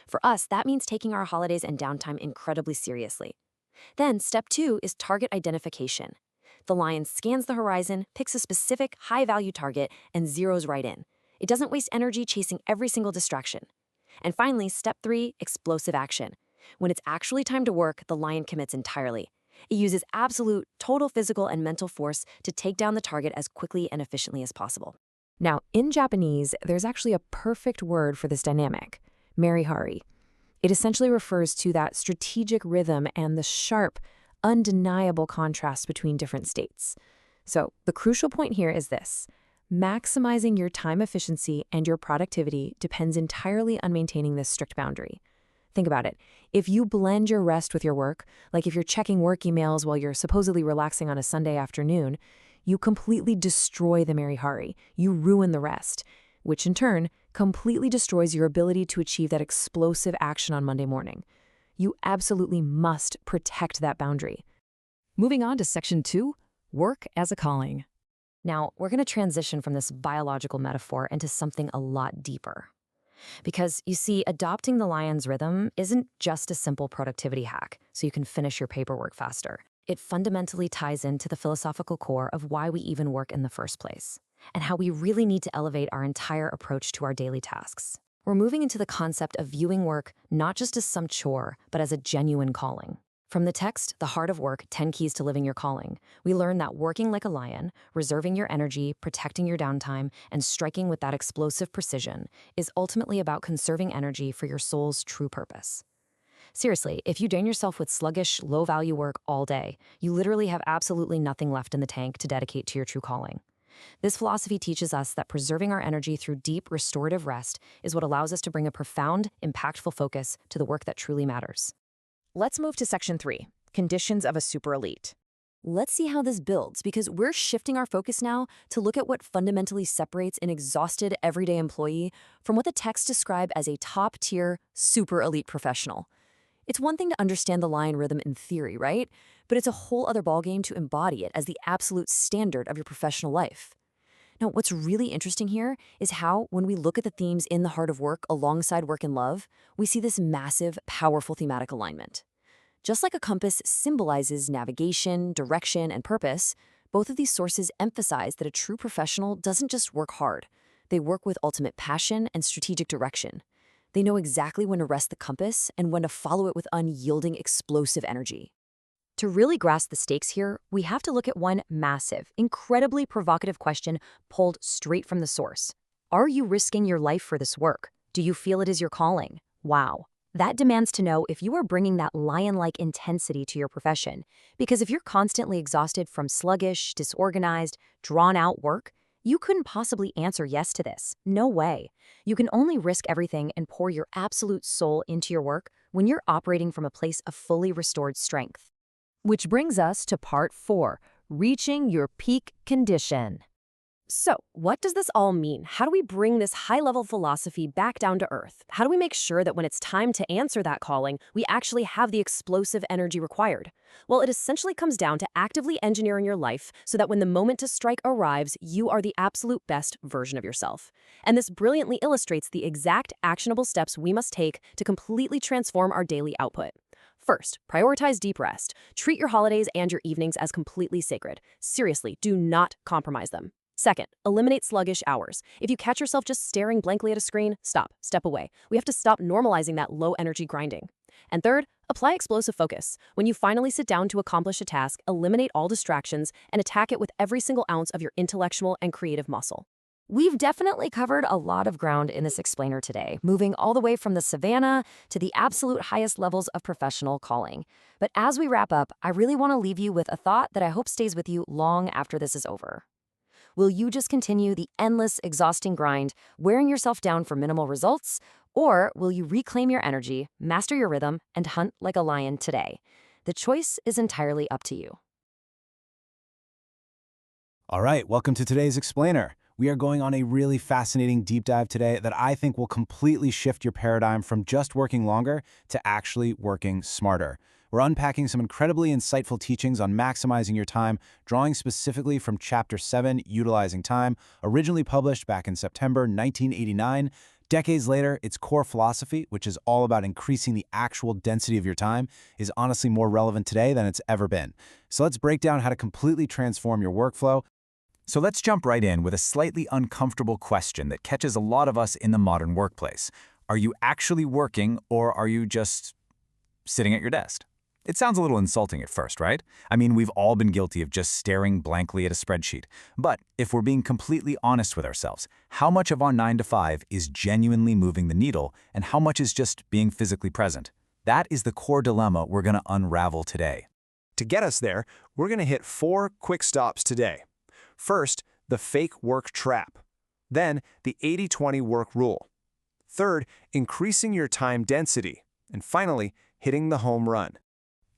For us, that means taking our holidays and downtime incredibly seriously. Then, step 2 is target identification. The lion scans the horizon, picks a specific, high-value target, and zeroes right in. It doesn't waste energy chasing every single distraction. And finally, step 3, explosive action. When it's actually time to work, the lion commits entirely. It uses absolute, total physical and mental force to take down the target as quickly and efficiently as possible. Now, in Japanese, there's actually a perfect word for this dynamic, merihari. It essentially refers to that strategic rhythm and the sharp, undeniable contrast between different states. So, the crucial point here is this. Maximizing your time efficiency and your productivity depends entirely on maintaining this strict boundary. Think about it. If you blend your rest with your work, like if you're checking work emails while you're supposedly relaxing on a Sunday afternoon, you completely destroy the merihari. You ruin the rest, which in turn completely destroys your ability to achieve that explosive action on Monday morning. You absolutely must protect that boundary. Moving on to Section 2, work as a calling. Now, we're going to transition from this biological metaphor into something a lot deeper. Because, you see, adopting the lion's rhythm isn't just a simple productivity hack so you can finish your paperwork faster. It fundamentally ties into the philosophical core of why we even work in the first place, and how we really need to elevate our entire approach to our daily tasks. We're moving into the concept of viewing work not just as some chore, but as a genuine calling. From the text, The Heart of Work, 10 Keys to Living Your Calling, we learn that working like a lion, reserving your energy, protecting your downtime, and striking with that explosive precision is ultimately about conserving energy for your soul's true purpose. Seriously, if you drain yourself with sluggish, low-value work all day, you literally have absolutely nothing left in the tank to dedicate to your true calling. This philosophy teaches us that preserving our energy through deep, restorative rest is what allows us to bring a profound, impactful focus to the work that truly matters. Let's move to Section 3, Conditions of a Super Elite. Let's see how this builds, because we're shifting our focus now to look at what fundamentally separates an exhausted everyday employee from what the texts describe as a top-tier, super elite professional. It's one thing to understand the lion rhythm in theory, right? But it's a whole other ballgame to embody it as the absolute standard of your professional life. Now, what's really interesting here is how, when we look at the themes in The Heart of Work alongside work and love, we see this massive, powerful thematic alignment. Just like a compass symbolizes navigation, direction, and purpose, both of these sources emphasize that a true professional doesn't just work hard. They work with ultimate passion and strategic direction. They know exactly when to rest the compass and when to follow it with unyielding, explosive energy. To really grasp the stakes here, we have to look at one massive, incredibly provocative question pulled straight from the source. Are you risking your life for this work? Do you feel it is your calling? Wow. That demands to know if you are bringing that lion-like intensity to your profession. Because if you're constantly exhausted from sluggish, disorganized, drawn-out work, you couldn't possibly answer yes to this. No way. You can only risk everything and pour your absolute soul into your work when you're operating from a place of fully restored strength. Which brings us to Part 4, Reaching Your Peak Condition. So, what does this all mean? How do we bring this high level philosophy back down to earth? How do we make sure that when it's time to answer that calling, we actually have the explosive energy required? Well, it essentially comes down to actively engineering your life so that when the moment to strike arrives, you are the absolute best version of yourself. And this brilliantly illustrates the exact actionable steps we must take to completely transform our daily output. First, prioritize deep rest. Treat your holidays and your evenings as completely sacred. Seriously, do not compromise them. Second, eliminate sluggish hours. If you catch yourself just staring blankly at a screen, step away. We have to stop normalizing that low-energy grinding. And third, apply explosive focus. When you finally sit down to accomplish a task, eliminate all distractions and attack it with every single ounce of your intellectual and creative muscle. We've definitely covered a lot of ground in this explainer today, moving all the way from the savannah to the absolute highest levels of professional calling. But as we wrap up, I really want to leave you with a thought that I hope stays with you long after this is over. Will you just continue the endless, exhausting grind, wearing yourself down for minimal results? Or will you reclaim your energy, master your rhythm, and hunt like a lion today? The choice is entirely up to you. All right, welcome to today's explainer. We are going on a really fascinating deep dive today that I think will completely shift your paradigm from just working longer to actually working smarter. We're unpacking some incredibly insightful teachings on maximizing your time, drawing specifically from Chapter 7, Utilizing Time, originally published back in September 1989. Decades later, its core philosophy, which is all about increasing the actual density of your time, is honestly more relevant today than it's ever been. So let's break down how to completely transform your workflow. So let's jump right in with a slightly uncomfortable question that catches a lot of us in the modern workplace. Are you actually working, or are you just sitting at your desk? It sounds a little insulting at first, right? I mean, we've all been guilty of just staring blankly at a spreadsheet. But if we're being completely honest with ourselves, how much of our 9 to 5 is genuinely moving the needle, and how much is just being physically present? That is the core dilemma we're going to unravel today. To get us there, we're going to hit 4 quick stops today. First, the fake work trap. Then, the 80-20 work rule. Third, increasing your time density. And finally, hitting the home run.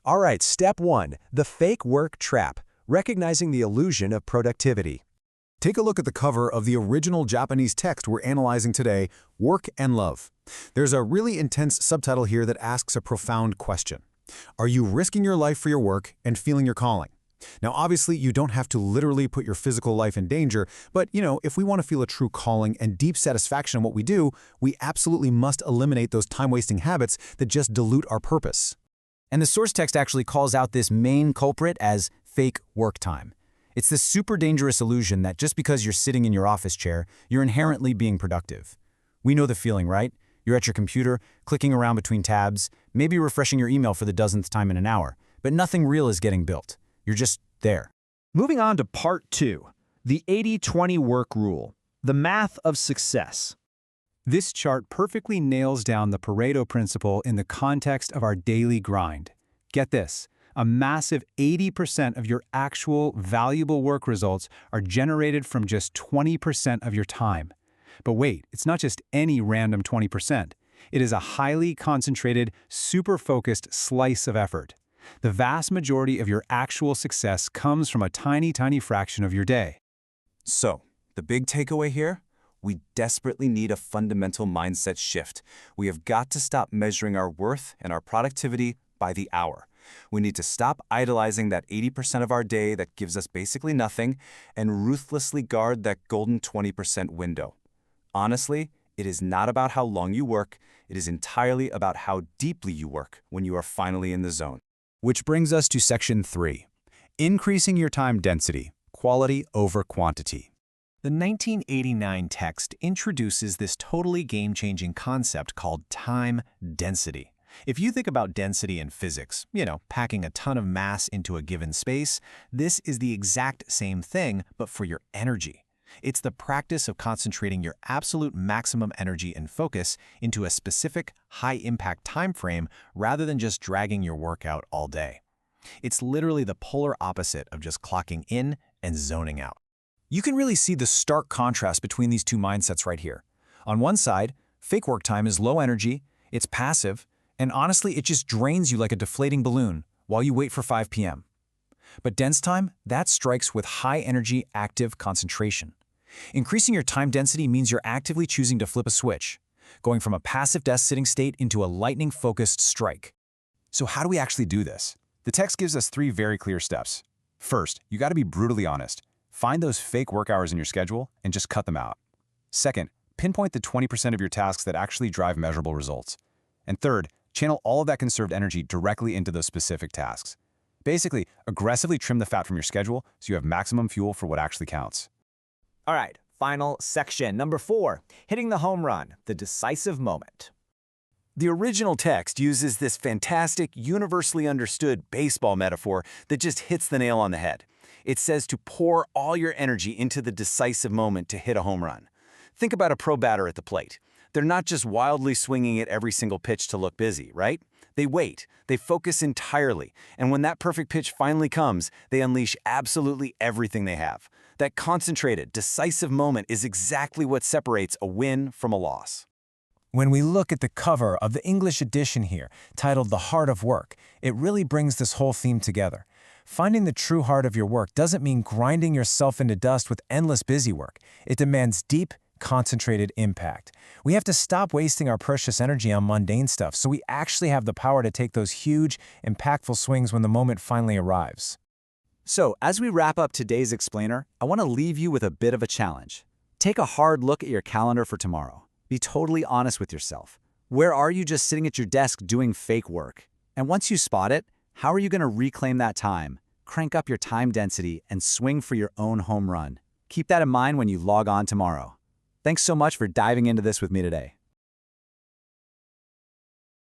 All right, step 1, the fake work trap, recognizing the illusion of productivity. Take a look at the cover of the original Japanese text we're analyzing today, Work and Love. There's a really intense subtitle here that asks a profound question. Are you risking your life for your work and feeling your calling? Now, obviously, you don't have to literally put your physical life in danger, but, if we want to feel a true calling and deep satisfaction in what we do, we absolutely must eliminate those time-wasting habits that just dilute our purpose. And the source text actually calls out this main culprit as fake work time. It's this super dangerous illusion that just because you're sitting in your office chair, you're inherently being productive. We know the feeling, right? You're at your computer, clicking around between tabs, maybe refreshing your email for the dozenth time in an hour, but nothing real is getting built. You're just there. Moving on to part 2, the 80-20 work rule, the math of success. This chart perfectly nails down the Pareto principle in the context of our daily grind. Get this, a massive 80% of your actual valuable work results are generated from just 20% of your time. But wait, it's not just any random 20%. It is a highly concentrated, super focused slice of effort. The vast majority of your actual success comes from a tiny, tiny fraction of your day. So, the big takeaway here? We desperately need a fundamental mindset shift. We have got to stop measuring our worth and our productivity by the hour. We need to stop idolizing that 80% of our day that gives us basically nothing and ruthlessly guard that golden 20% window. Honestly, it is not about how long you work. It is entirely about how deeply you work when you are finally in the zone. Which brings us to section 3, increasing your time density, quality over quantity. The 1989 text introduces this totally game-changing concept called time density. If you think about density in physics, packing a ton of mass into a given space, this is the exact same thing, but for your energy. It's the practice of concentrating your absolute maximum energy and focus into a specific, high-impact time frame rather than just dragging your work out all day. It's literally the polar opposite of just clocking in and zoning out. You can really see the stark contrast between these two mindsets right here. On one side, fake work time is low energy, it's passive, and honestly, it just drains you like a deflating balloon while you wait for 5 p.m. But dense time, that strikes with high energy, active concentration. Increasing your time density means you're actively choosing to flip a switch, going from a passive desk-sitting state into a lightning-focused strike. So how do we actually do this? The text gives us 3 very clear steps. First, you got to be brutally honest. Find those fake work hours in your schedule and just cut them out. Second, pinpoint the 20% of your tasks that actually drive measurable results. And third, channel all of that conserved energy directly into those specific tasks. Basically, aggressively trim the fat from your schedule so you have maximum fuel for what actually counts. All right, final section. Number 4, hitting the home run, the decisive moment. The original text uses this fantastic, universally understood baseball metaphor that just hits the nail on the head. It says to pour all your energy into the decisive moment to hit a home run. Think about a pro batter at the plate. They're not just wildly swinging at every single pitch to look busy, right? They wait, they focus entirely, and when that perfect pitch finally comes, they unleash absolutely everything they have. That concentrated, decisive moment is exactly what separates a win from a loss. When we look at the cover of the English edition here, titled The Heart of Work, it really brings this whole theme together. Finding the true heart of your work doesn't mean grinding yourself into dust with endless busy work. It demands deep, concentrated impact. We have to stop wasting our precious energy on mundane stuff so we actually have the power to take those huge, impactful swings when the moment finally arrives. So, as we wrap up today's explainer, I want to leave you with a bit of a challenge. Take a hard look at your calendar for tomorrow. Be totally honest with yourself. Where are you just sitting at your desk doing fake work? And once you spot it, how are you going to reclaim that time, crank up your time density, and swing for your own home run? Keep that in mind when you log on tomorrow. Thanks so much for diving into this with me today.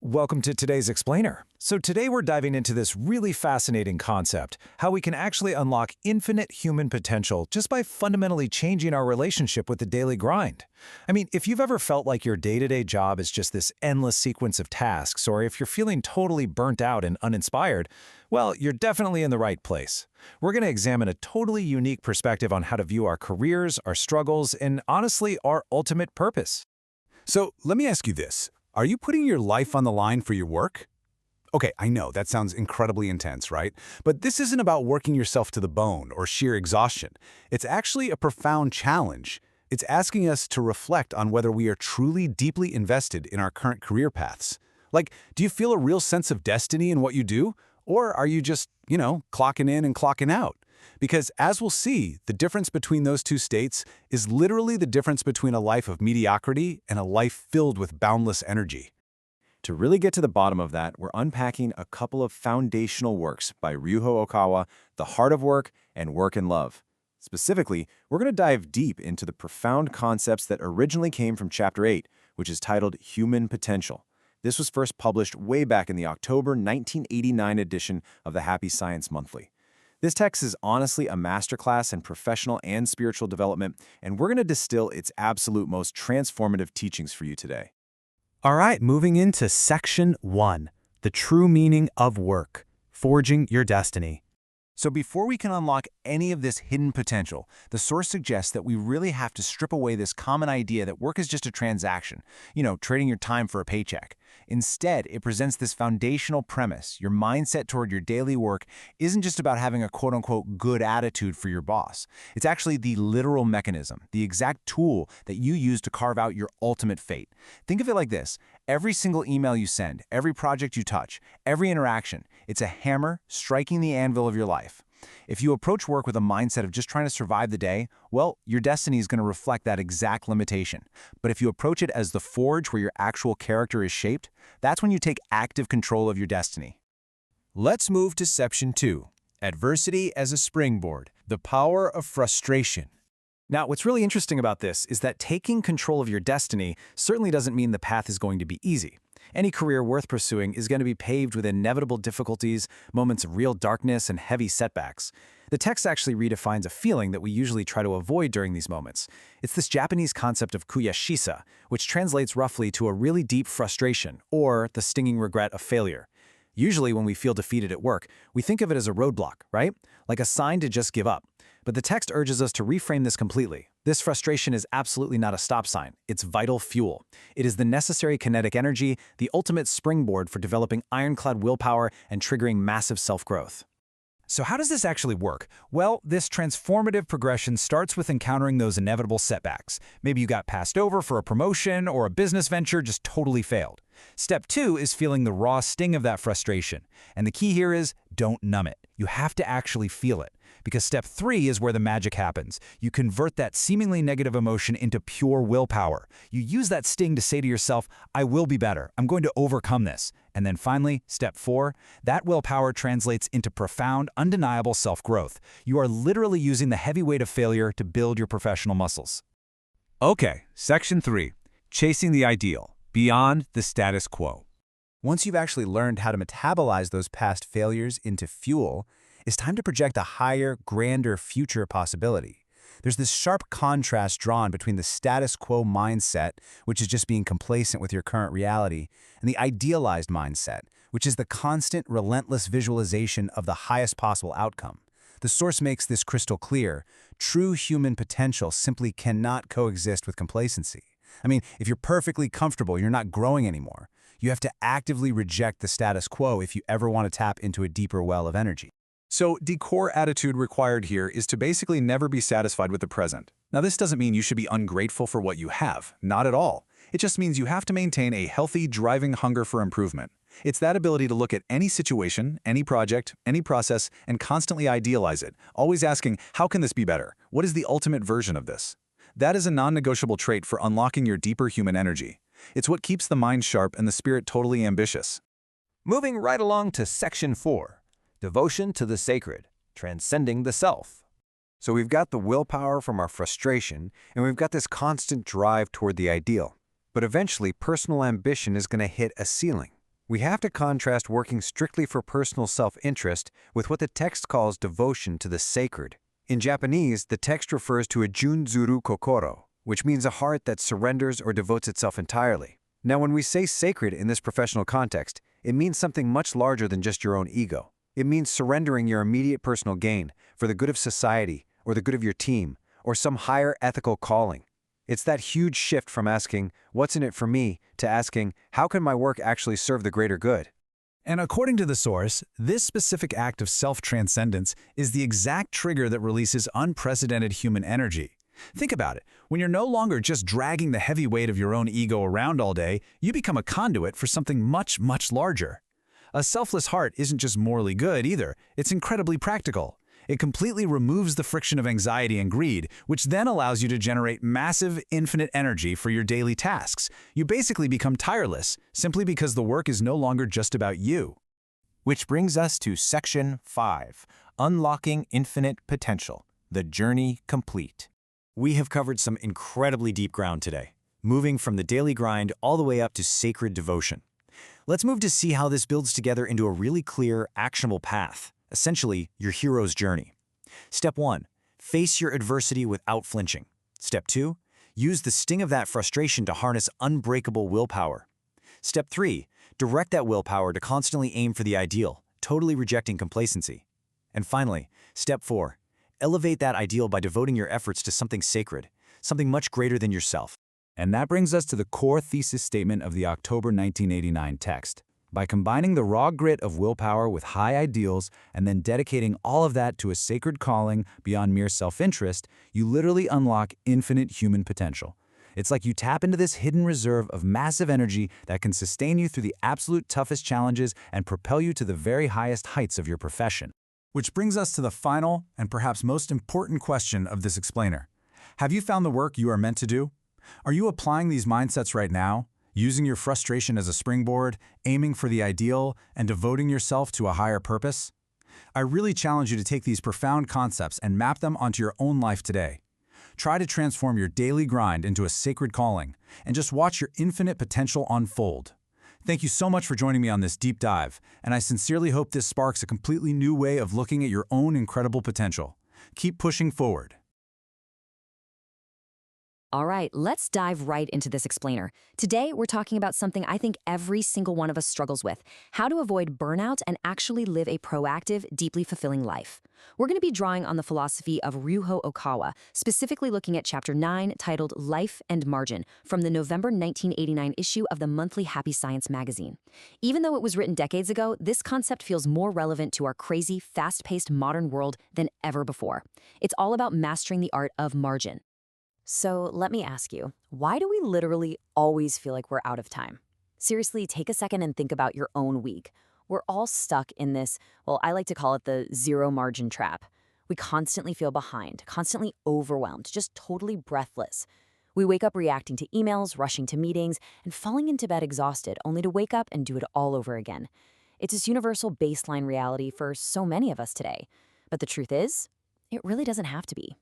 Welcome to today's explainer. So today we're diving into this really fascinating concept, how we can actually unlock infinite human potential just by fundamentally changing our relationship with the daily grind. I mean, if you've ever felt like your day-to-day job is just this endless sequence of tasks, or if you're feeling totally burnt out and uninspired, well, you're definitely in the right place. We're going to examine a totally unique perspective on how to view our careers, our struggles, and honestly, our ultimate purpose. So let me ask you this. Are you putting your life on the line for your work? Okay, I know that sounds incredibly intense, right? But this isn't about working yourself to the bone or sheer exhaustion. It's actually a profound challenge. It's asking us to reflect on whether we are truly deeply invested in our current career paths. Like, do you feel a real sense of destiny in what you do? Or are you just, clocking in and clocking out? Because as we'll see, the difference between those two states is literally the difference between a life of mediocrity and a life filled with boundless energy. To really get to the bottom of that, we're unpacking a couple of foundational works by Ryuho Okawa, The Heart of Work and Work and Love. Specifically, we're going to dive deep into the profound concepts that originally came from Chapter 8, which is titled Human Potential. This was first published way back in the October 1989 edition of the Happy Science Monthly. This text is honestly a masterclass in professional and spiritual development, and we're going to distill its absolute most transformative teachings for you today. All right, moving into Section 1, the true meaning of work, forging your destiny. So before we can unlock any of this hidden potential, the source suggests that we really have to strip away this common idea that work is just a transaction, trading your time for a paycheck. Instead, it presents this foundational premise. Your mindset toward your daily work isn't just about having a quote-unquote good attitude for your boss. It's actually the literal mechanism, the exact tool that you use to carve out your ultimate fate. Think of it like this. Every single email you send, every project you touch, every interaction, it's a hammer striking the anvil of your life. If you approach work with a mindset of just trying to survive the day, well, your destiny is going to reflect that exact limitation. But if you approach it as the forge where your actual character is shaped, that's when you take active control of your destiny. Let's move to Section 2, Adversity as a Springboard, the Power of Frustration. Now, what's really interesting about this is that taking control of your destiny certainly doesn't mean the path is going to be easy. Any career worth pursuing is going to be paved with inevitable difficulties, moments of real darkness, and heavy setbacks. The text actually redefines a feeling that we usually try to avoid during these moments. It's this Japanese concept of kuyashisa, which translates roughly to a really deep frustration, or the stinging regret of failure. Usually when we feel defeated at work, we think of it as a roadblock, right? Like a sign to just give up. But the text urges us to reframe this completely. This frustration is absolutely not a stop sign. It's vital fuel. It is the necessary kinetic energy, the ultimate springboard for developing ironclad willpower and triggering massive self-growth. So how does this actually work? Well, this transformative progression starts with encountering those inevitable setbacks. Maybe you got passed over for a promotion or a business venture just totally failed. Step 2 is feeling the raw sting of that frustration. And the key here is don't numb it. You have to actually feel it. Because step 3 is where the magic happens. You convert that seemingly negative emotion into pure willpower. You use that sting to say to yourself, I will be better. I'm going to overcome this. And then finally, step 4, that willpower translates into profound, undeniable self-growth. You are literally using the heavy weight of failure to build your professional muscles. Okay, section 3, chasing the ideal, beyond the status quo. Once you've actually learned how to metabolize those past failures into fuel, it's time to project a higher, grander future possibility. There's this sharp contrast drawn between the status quo mindset, which is just being complacent with your current reality, and the idealized mindset, which is the constant, relentless visualization of the highest possible outcome. The source makes this crystal clear. True human potential simply cannot coexist with complacency. I mean, if you're perfectly comfortable, you're not growing anymore. You have to actively reject the status quo if you ever want to tap into a deeper well of energy. So the core attitude required here is to basically never be satisfied with the present. Now this doesn't mean you should be ungrateful for what you have, not at all. It just means you have to maintain a healthy, driving hunger for improvement. It's that ability to look at any situation, any project, any process, and constantly idealize it, always asking, how can this be better? What is the ultimate version of this? That is a non-negotiable trait for unlocking your deeper human energy. It's what keeps the mind sharp and the spirit totally ambitious. Moving right along to section 4, devotion to the sacred, transcending the self. So we've got the willpower from our frustration, and we've got this constant drive toward the ideal. But eventually, personal ambition is going to hit a ceiling. We have to contrast working strictly for personal self-interest with what the text calls devotion to the sacred. In Japanese, the text refers to a junzuru kokoro, which means a heart that surrenders or devotes itself entirely. Now, when we say sacred in this professional context, it means something much larger than just your own ego. It means surrendering your immediate personal gain for the good of society, or the good of your team, or some higher ethical calling. It's that huge shift from asking, what's in it for me, to asking, how can my work actually serve the greater good? And according to the source, this specific act of self-transcendence is the exact trigger that releases unprecedented human energy. Think about it. When you're no longer just dragging the heavy weight of your own ego around all day, you become a conduit for something much, much larger. A selfless heart isn't just morally good either, it's incredibly practical. It completely removes the friction of anxiety and greed, which then allows you to generate massive, infinite energy for your daily tasks. You basically become tireless, simply because the work is no longer just about you. Which brings us to section 5, unlocking infinite potential, the journey complete. We have covered some incredibly deep ground today, moving from the daily grind all the way up to sacred devotion. Let's move to see how this builds together into a really clear, actionable path. Essentially, your hero's journey. Step 1, face your adversity without flinching. Step 2, use the sting of that frustration to harness unbreakable willpower. Step 3, direct that willpower to constantly aim for the ideal, totally rejecting complacency. And finally, step 4, elevate that ideal by devoting your efforts to something sacred, something much greater than yourself. And that brings us to the core thesis statement of the October 1989 text. By combining the raw grit of willpower with high ideals and then dedicating all of that to a sacred calling beyond mere self-interest, you literally unlock infinite human potential. It's like you tap into this hidden reserve of massive energy that can sustain you through the absolute toughest challenges and propel you to the very highest heights of your profession. Which brings us to the final and perhaps most important question of this explainer. Have you found the work you are meant to do? Are you applying these mindsets right now? Using your frustration as a springboard, aiming for the ideal, and devoting yourself to a higher purpose? I really challenge you to take these profound concepts and map them onto your own life today. Try to transform your daily grind into a sacred calling, and just watch your infinite potential unfold. Thank you so much for joining me on this deep dive, and I sincerely hope this sparks a completely new way of looking at your own incredible potential. Keep pushing forward. All right, let's dive right into this explainer. Today, we're talking about something I think every single one of us struggles with: how to avoid burnout and actually live a proactive, deeply fulfilling life. We're going to be drawing on the philosophy of Ryuho Okawa, specifically looking at Chapter 9, titled Life and Margin, from the November 1989 issue of the monthly Happy Science magazine. Even though it was written decades ago, this concept feels more relevant to our crazy, fast-paced modern world than ever before. It's all about mastering the art of margin. So let me ask you, why do we literally always feel like we're out of time? Seriously, take a second and think about your own week. We're all stuck in this, well, I like to call it the zero margin trap. We constantly feel behind, constantly overwhelmed, just totally breathless. We wake up reacting to emails, rushing to meetings, and falling into bed exhausted, only to wake up and do it all over again. It's this universal baseline reality for so many of us today. But the truth is, it really doesn't have to be.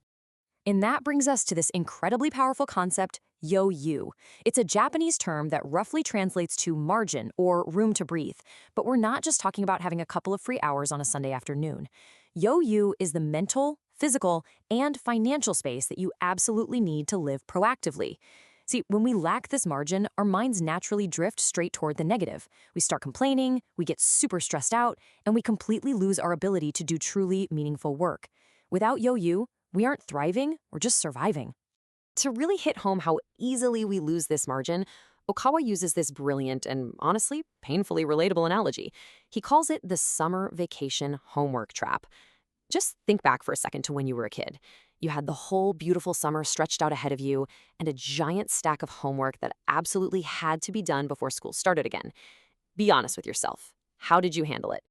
And that brings us to this incredibly powerful concept, yo-yu. It's a Japanese term that roughly translates to margin or room to breathe. But we're not just talking about having a couple of free hours on a Sunday afternoon. Yo-yu is the mental, physical, and financial space that you absolutely need to live proactively. See, when we lack this margin, our minds naturally drift straight toward the negative. We start complaining, we get super stressed out, and we completely lose our ability to do truly meaningful work. Without yo-yu, we aren't thriving, we're just surviving. To really hit home how easily we lose this margin, Okawa uses this brilliant and honestly painfully relatable analogy. He calls it the summer vacation homework trap. Just think back for a second to when you were a kid. You had the whole beautiful summer stretched out ahead of you and a giant stack of homework that absolutely had to be done before school started again. Be honest with yourself. How did you handle it?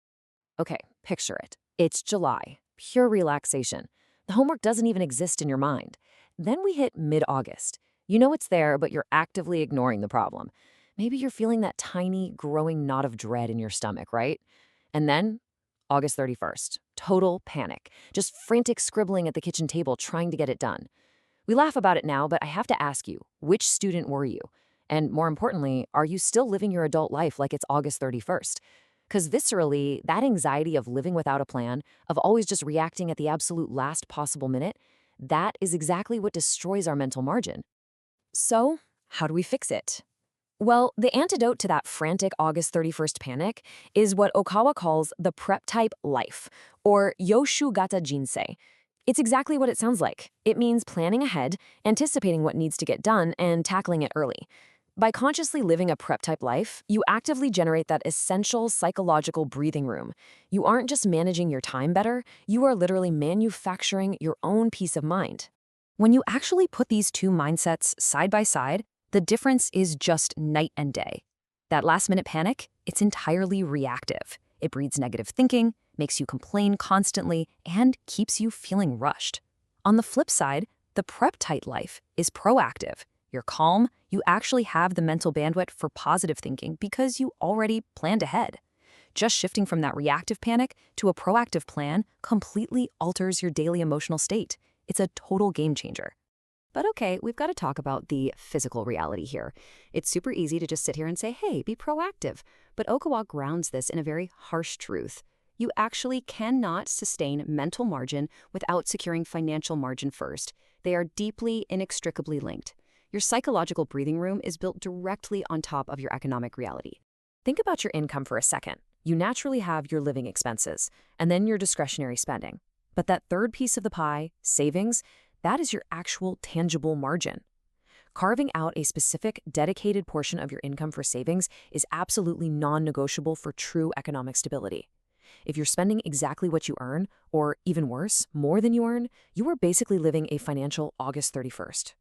Okay, picture it. It's July, pure relaxation. The homework doesn't even exist in your mind. Then we hit mid-August. You know it's there, but you're actively ignoring the problem. Maybe you're feeling that tiny, growing knot of dread in your stomach, right? And then, August 31st, total panic. Just frantic scribbling at the kitchen table trying to get it done. We laugh about it now, but I have to ask you, which student were you? And more importantly, are you still living your adult life like it's August 31st? Because viscerally, that anxiety of living without a plan, of always just reacting at the absolute last possible minute, that is exactly what destroys our mental margin. So, how do we fix it? Well, the antidote to that frantic August 31st panic is what Okawa calls the prep-type life, or Yoshu-gata jinsei. It's exactly what it sounds like. It means planning ahead, anticipating what needs to get done, and tackling it early. By consciously living a prep-type life, you actively generate that essential psychological breathing room. You aren't just managing your time better, you are literally manufacturing your own peace of mind. When you actually put these two mindsets side by side, the difference is just night and day. That last-minute panic, it's entirely reactive. It breeds negative thinking, makes you complain constantly, and keeps you feeling rushed. On the flip side, the prep-type life is proactive. You're calm, you actually have the mental bandwidth for positive thinking because you already planned ahead. Just shifting from that reactive panic to a proactive plan completely alters your daily emotional state. It's a total game changer. But okay, we've got to talk about the physical reality here. It's super easy to just sit here and say, hey, be proactive. But Okawa grounds this in a very harsh truth. You actually cannot sustain mental margin without securing financial margin first. They are deeply, inextricably linked. Your psychological breathing room is built directly on top of your economic reality. Think about your income for a second. You naturally have your living expenses, and then your discretionary spending. But that third piece of the pie, savings, that is your actual tangible margin. Carving out a specific, dedicated portion of your income for savings is absolutely non-negotiable for true economic stability. If you're spending exactly what you earn, or even worse, more than you earn, you are basically living a financial August 31st.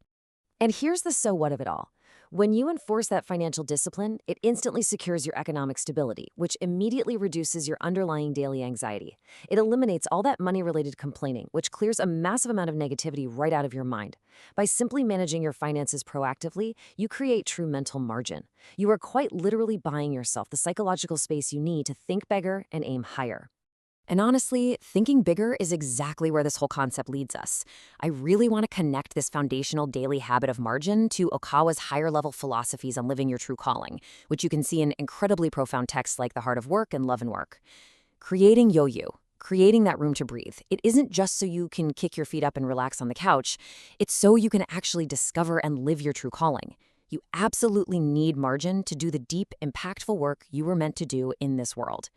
And here's the so what of it all. When you enforce that financial discipline, it instantly secures your economic stability, which immediately reduces your underlying daily anxiety. It eliminates all that money-related complaining, which clears a massive amount of negativity right out of your mind. By simply managing your finances proactively, you create true mental margin. You are quite literally buying yourself the psychological space you need to think bigger and aim higher. And honestly, thinking bigger is exactly where this whole concept leads us. I really want to connect this foundational daily habit of margin to Okawa's higher-level philosophies on living your true calling, which you can see in incredibly profound texts like The Heart of Work and Love and Work. Creating yo-yo, creating that room to breathe. It isn't just so you can kick your feet up and relax on the couch. It's so you can actually discover and live your true calling. You absolutely need margin to do the deep, impactful work you were meant to do in this world.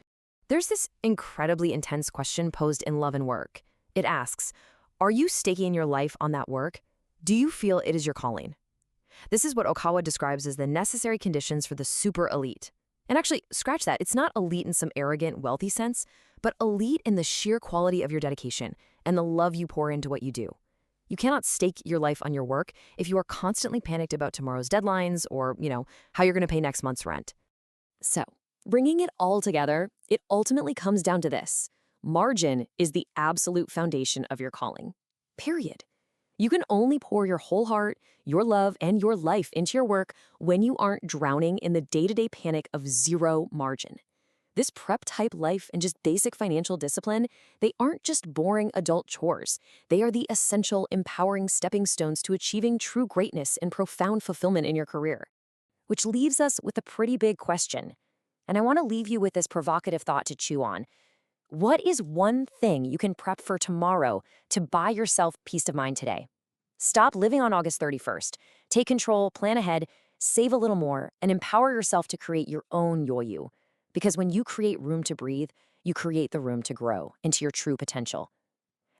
There's this incredibly intense question posed in Love and Work. It asks, are you staking your life on that work? Do you feel it is your calling? This is what Okawa describes as the necessary conditions for the super elite. And actually, scratch that, it's not elite in some arrogant, wealthy sense, but elite in the sheer quality of your dedication and the love you pour into what you do. You cannot stake your life on your work if you are constantly panicked about tomorrow's deadlines or, how you're going to pay next month's rent. So, bringing it all together, it ultimately comes down to this. Margin is the absolute foundation of your calling. Period. You can only pour your whole heart, your love, and your life into your work when you aren't drowning in the day-to-day panic of zero margin. This prep-type life and just basic financial discipline, they aren't just boring adult chores. They are the essential, empowering stepping stones to achieving true greatness and profound fulfillment in your career. Which leaves us with a pretty big question. And I want to leave you with this provocative thought to chew on. What is one thing you can prep for tomorrow to buy yourself peace of mind today? Stop living on August 31st. Take control, plan ahead, save a little more, and empower yourself to create your own yo-yo. Because when you create room to breathe, you create the room to grow into your true potential.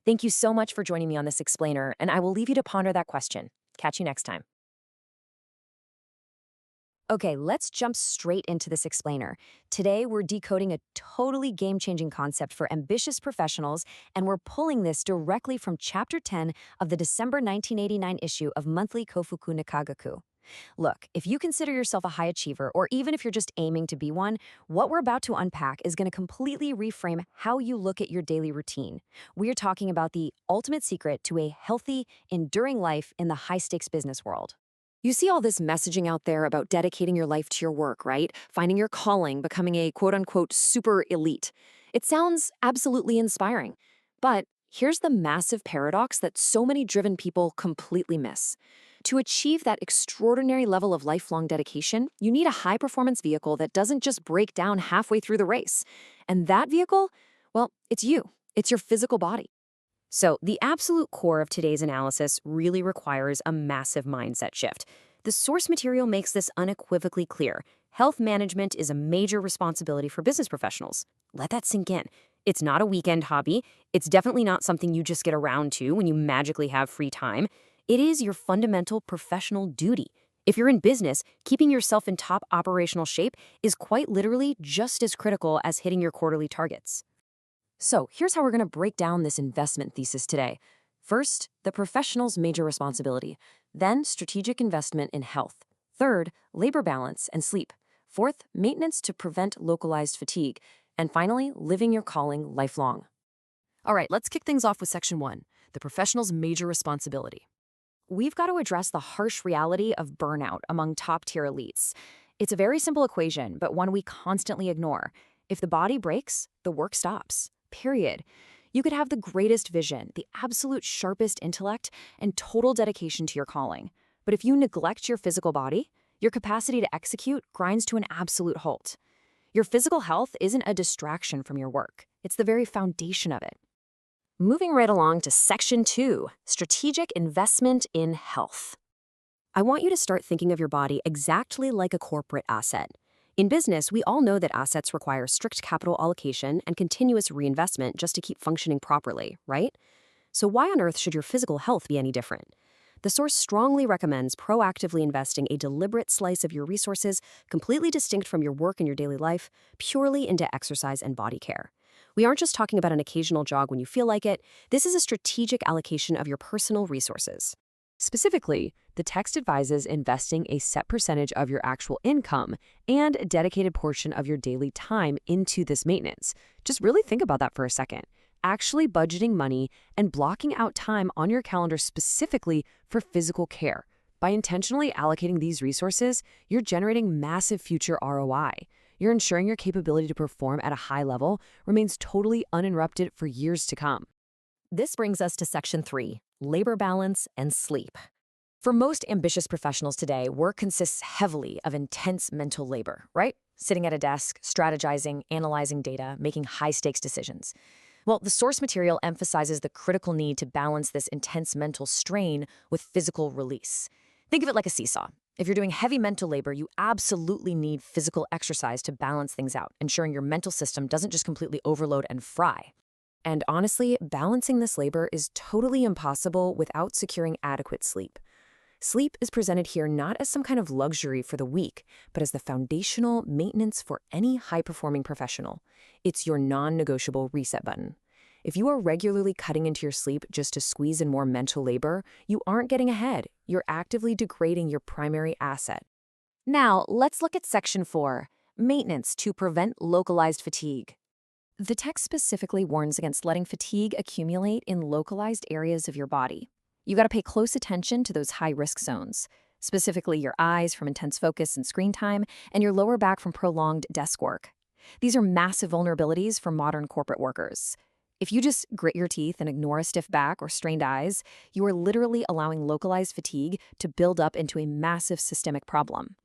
Thank you so much for joining me on this explainer, and I will leave you to ponder that question. Catch you next time. Okay, let's jump straight into this explainer. Today, we're decoding a totally game-changing concept for ambitious professionals, and we're pulling this directly from Chapter 10 of the December 1989 issue of Monthly Kofuku Nikagaku. Look, if you consider yourself a high achiever, or even if you're just aiming to be one, what we're about to unpack is going to completely reframe how you look at your daily routine. We are talking about the ultimate secret to a healthy, enduring life in the high-stakes business world. You see all this messaging out there about dedicating your life to your work, right? Finding your calling, becoming a quote-unquote super elite. It sounds absolutely inspiring. But here's the massive paradox that so many driven people completely miss. To achieve that extraordinary level of lifelong dedication, you need a high-performance vehicle that doesn't just break down halfway through the race. And that vehicle, well, it's you. It's your physical body. So the absolute core of today's analysis really requires a massive mindset shift. The source material makes this unequivocally clear. Health management is a major responsibility for business professionals. Let that sink in. It's not a weekend hobby. It's definitely not something you just get around to when you magically have free time. It is your fundamental professional duty. If you're in business, keeping yourself in top operational shape is quite literally just as critical as hitting your quarterly targets. So here's how we're going to break down this investment thesis today. First, the professional's major responsibility. Then, strategic investment in health. Third, labor balance and sleep. Fourth, maintenance to prevent localized fatigue. And finally, living your calling lifelong. All right, let's kick things off with Section 1, the professional's major responsibility. We've got to address the harsh reality of burnout among top-tier elites. It's a very simple equation, but one we constantly ignore. If the body breaks, the work stops. Period. You could have the greatest vision, the absolute sharpest intellect, and total dedication to your calling. But if you neglect your physical body, your capacity to execute grinds to an absolute halt. Your physical health isn't a distraction from your work. It's the very foundation of it. Moving right along to Section 2, strategic investment in health. I want you to start thinking of your body exactly like a corporate asset. In business, we all know that assets require strict capital allocation and continuous reinvestment just to keep functioning properly, right? So why on earth should your physical health be any different? The source strongly recommends proactively investing a deliberate slice of your resources, completely distinct from your work and your daily life, purely into exercise and body care. We aren't just talking about an occasional jog when you feel like it. This is a strategic allocation of your personal resources. Specifically, the text advises investing a set percentage of your actual income and a dedicated portion of your daily time into this maintenance. Just really think about that for a second. Actually budgeting money and blocking out time on your calendar specifically for physical care. By intentionally allocating these resources, you're generating massive future ROI. You're ensuring your capability to perform at a high level remains totally uninterrupted for years to come. This brings us to Section 3, labor balance and sleep. For most ambitious professionals today, work consists heavily of intense mental labor, right? Sitting at a desk, strategizing, analyzing data, making high-stakes decisions. Well, the source material emphasizes the critical need to balance this intense mental strain with physical release. Think of it like a seesaw. If you're doing heavy mental labor, you absolutely need physical exercise to balance things out, ensuring your mental system doesn't just completely overload and fry. And honestly, balancing this labor is totally impossible without securing adequate sleep. Sleep is presented here not as some kind of luxury for the weak, but as the foundational maintenance for any high-performing professional. It's your non-negotiable reset button. If you are regularly cutting into your sleep just to squeeze in more mental labor, you aren't getting ahead. You're actively degrading your primary asset. Now, let's look at Section 4, Maintenance to Prevent Localized Fatigue. The text specifically warns against letting fatigue accumulate in localized areas of your body. You got to pay close attention to those high-risk zones, specifically your eyes from intense focus and screen time, and your lower back from prolonged desk work. These are massive vulnerabilities for modern corporate workers. If you just grit your teeth and ignore a stiff back or strained eyes, you are literally allowing localized fatigue to build up into a massive systemic problem.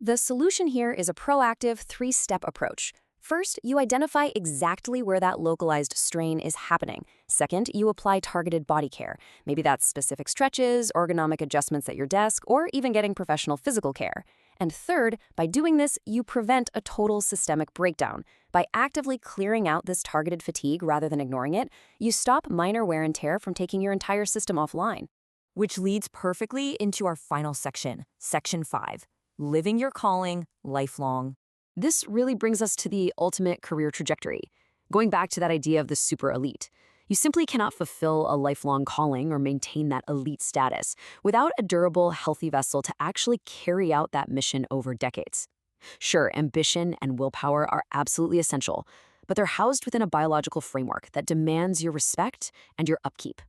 The solution here is a proactive three-step approach. First, you identify exactly where that localized strain is happening. Second, you apply targeted body care. Maybe that's specific stretches, ergonomic adjustments at your desk, or even getting professional physical care. And third, by doing this, you prevent a total systemic breakdown. By actively clearing out this targeted fatigue rather than ignoring it, you stop minor wear and tear from taking your entire system offline. Which leads perfectly into our final section, Section 5, Living Your Calling Lifelong. This really brings us to the ultimate career trajectory. Going back to that idea of the super elite. You simply cannot fulfill a lifelong calling or maintain that elite status without a durable, healthy vessel to actually carry out that mission over decades. Sure, ambition and willpower are absolutely essential, but they're housed within a biological framework that demands your respect and your upkeep.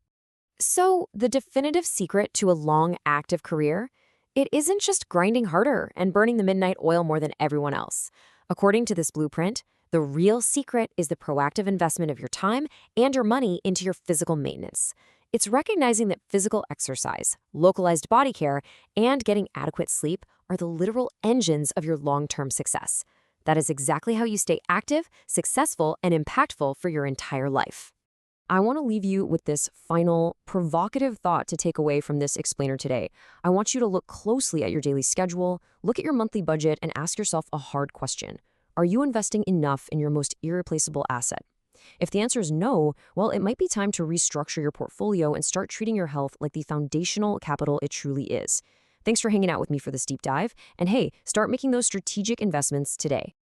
So, the definitive secret to a long, active career? It isn't just grinding harder and burning the midnight oil more than everyone else. According to this blueprint, the real secret is the proactive investment of your time and your money into your physical maintenance. It's recognizing that physical exercise, localized body care, and getting adequate sleep are the literal engines of your long-term success. That is exactly how you stay active, successful, and impactful for your entire life. I want to leave you with this final, provocative thought to take away from this explainer today. I want you to look closely at your daily schedule, look at your monthly budget, and ask yourself a hard question. Are you investing enough in your most irreplaceable asset? If the answer is no, well, it might be time to restructure your portfolio and start treating your health like the foundational capital it truly is. Thanks for hanging out with me for this deep dive. And hey, start making those strategic investments today.